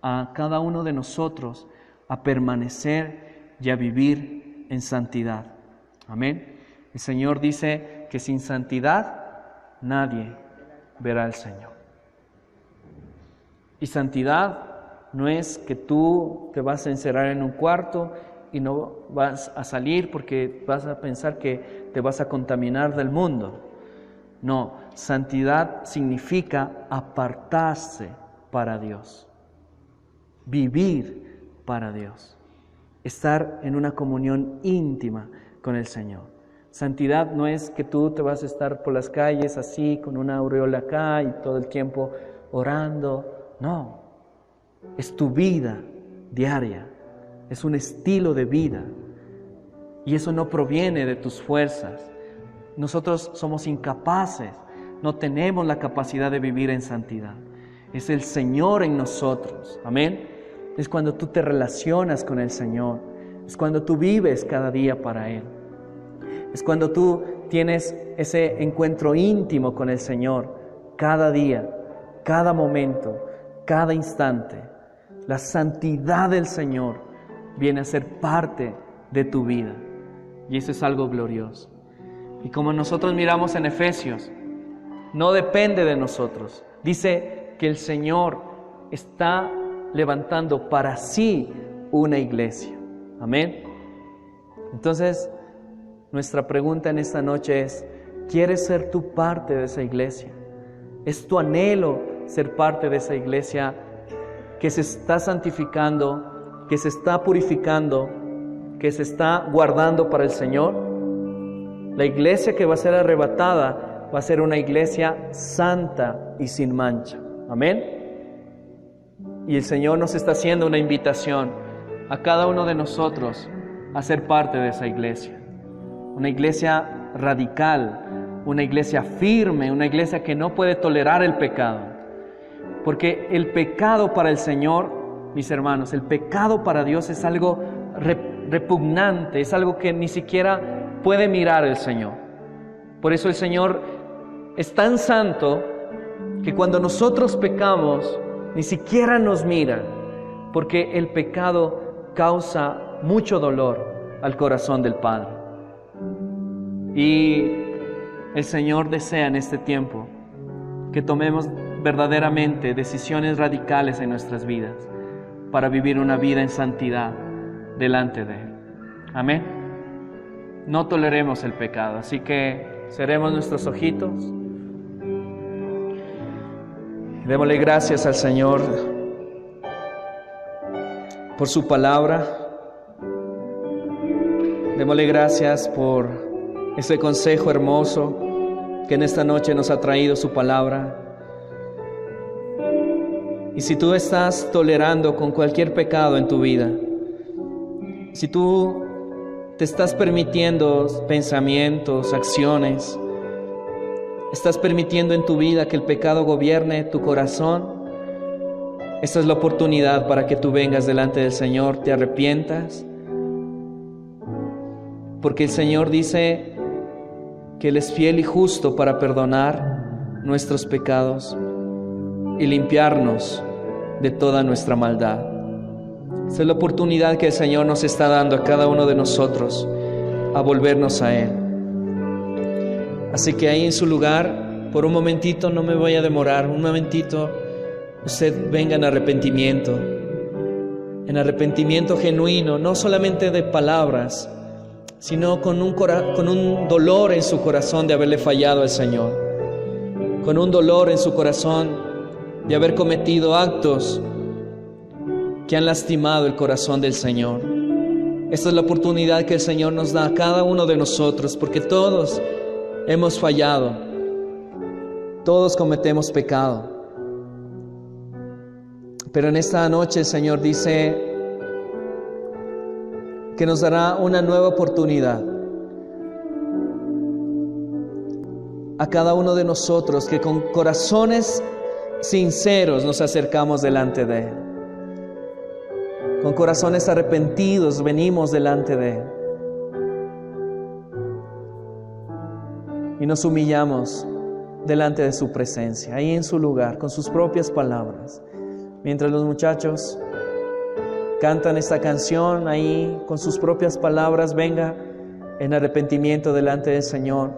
a cada uno de nosotros a permanecer y a vivir en santidad. Amén. El Señor dice que sin santidad nadie verá al Señor. Y santidad no es que tú te vas a encerrar en un cuarto y no vas a salir porque vas a pensar que te vas a contaminar del mundo. No, santidad significa apartarse para Dios, vivir para Dios, estar en una comunión íntima con el Señor. Santidad no es que tú te vas a estar por las calles así, con una aureola acá y todo el tiempo orando. No, es tu vida diaria, es un estilo de vida. Y eso no proviene de tus fuerzas. Nosotros somos incapaces, no tenemos la capacidad de vivir en santidad. Es el Señor en nosotros. Amén. Es cuando tú te relacionas con el Señor. Es cuando tú vives cada día para Él. Es cuando tú tienes ese encuentro íntimo con el Señor cada día, cada momento, cada instante. La santidad del Señor viene a ser parte de tu vida. Y eso es algo glorioso. Y como nosotros miramos en Efesios, no depende de nosotros. Dice que el Señor está levantando para sí una iglesia. Amén. Entonces, nuestra pregunta en esta noche es, ¿quieres ser tú parte de esa iglesia? ¿Es tu anhelo ser parte de esa iglesia que se está santificando, que se está purificando, que se está guardando para el Señor? La iglesia que va a ser arrebatada va a ser una iglesia santa y sin mancha. Amén. Y el Señor nos está haciendo una invitación a cada uno de nosotros a ser parte de esa iglesia. Una iglesia radical, una iglesia firme, una iglesia que no puede tolerar el pecado. Porque el pecado para el Señor, mis hermanos, el pecado para Dios es algo repugnante, es algo que ni siquiera puede mirar el Señor. Por eso el Señor es tan santo que cuando nosotros pecamos, ni siquiera nos mira, porque el pecado causa mucho dolor al corazón del Padre. Y el Señor desea en este tiempo que tomemos verdaderamente decisiones radicales en nuestras vidas para vivir una vida en santidad delante de Él. Amén. No toleremos el pecado, así que cerremos nuestros ojitos. Démosle gracias al Señor por su palabra. Démosle gracias por ese consejo hermoso que en esta noche nos ha traído su palabra. Y si tú estás tolerando con cualquier pecado en tu vida, si tú te estás permitiendo pensamientos, acciones, estás permitiendo en tu vida que el pecado gobierne tu corazón, esta es la oportunidad para que tú vengas delante del Señor, te arrepientas, porque el Señor dice que Él es fiel y justo para perdonar nuestros pecados y limpiarnos de toda nuestra maldad. Esa es la oportunidad que el Señor nos está dando a cada uno de nosotros a volvernos a Él. Así que ahí en su lugar, por un momentito, no me voy a demorar, un momentito, usted venga en arrepentimiento genuino, no solamente de palabras, sino con un dolor en su corazón de haberle fallado al Señor, con un dolor en su corazón de haber cometido actos que han lastimado el corazón del Señor. Esta es la oportunidad que el Señor nos da a cada uno de nosotros, porque todos hemos fallado, todos cometemos pecado. Pero en esta noche el Señor dice que nos dará una nueva oportunidad a cada uno de nosotros, que con corazones sinceros nos acercamos delante de Él. Con corazones arrepentidos venimos delante de Él. Y nos humillamos delante de su presencia, ahí en su lugar, con sus propias palabras. Mientras los muchachos cantan esta canción ahí con sus propias palabras, venga en arrepentimiento delante del Señor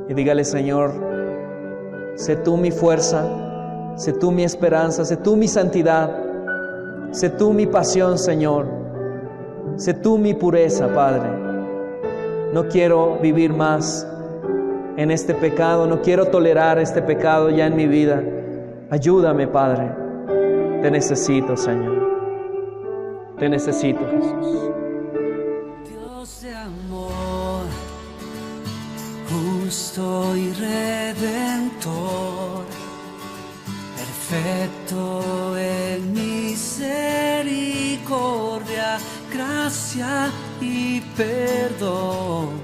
y dígale: Señor, sé tú mi fuerza, sé tú mi esperanza, sé tú mi santidad, sé tú mi pasión, Señor, sé tú mi pureza, Padre. No quiero vivir más en este pecado, no quiero tolerar este pecado ya en mi vida. Ayúdame, Padre. Te necesito, Señor. Te necesito, Jesús. Dios de amor, justo y redentor, perfecto en misericordia, gracia y perdón.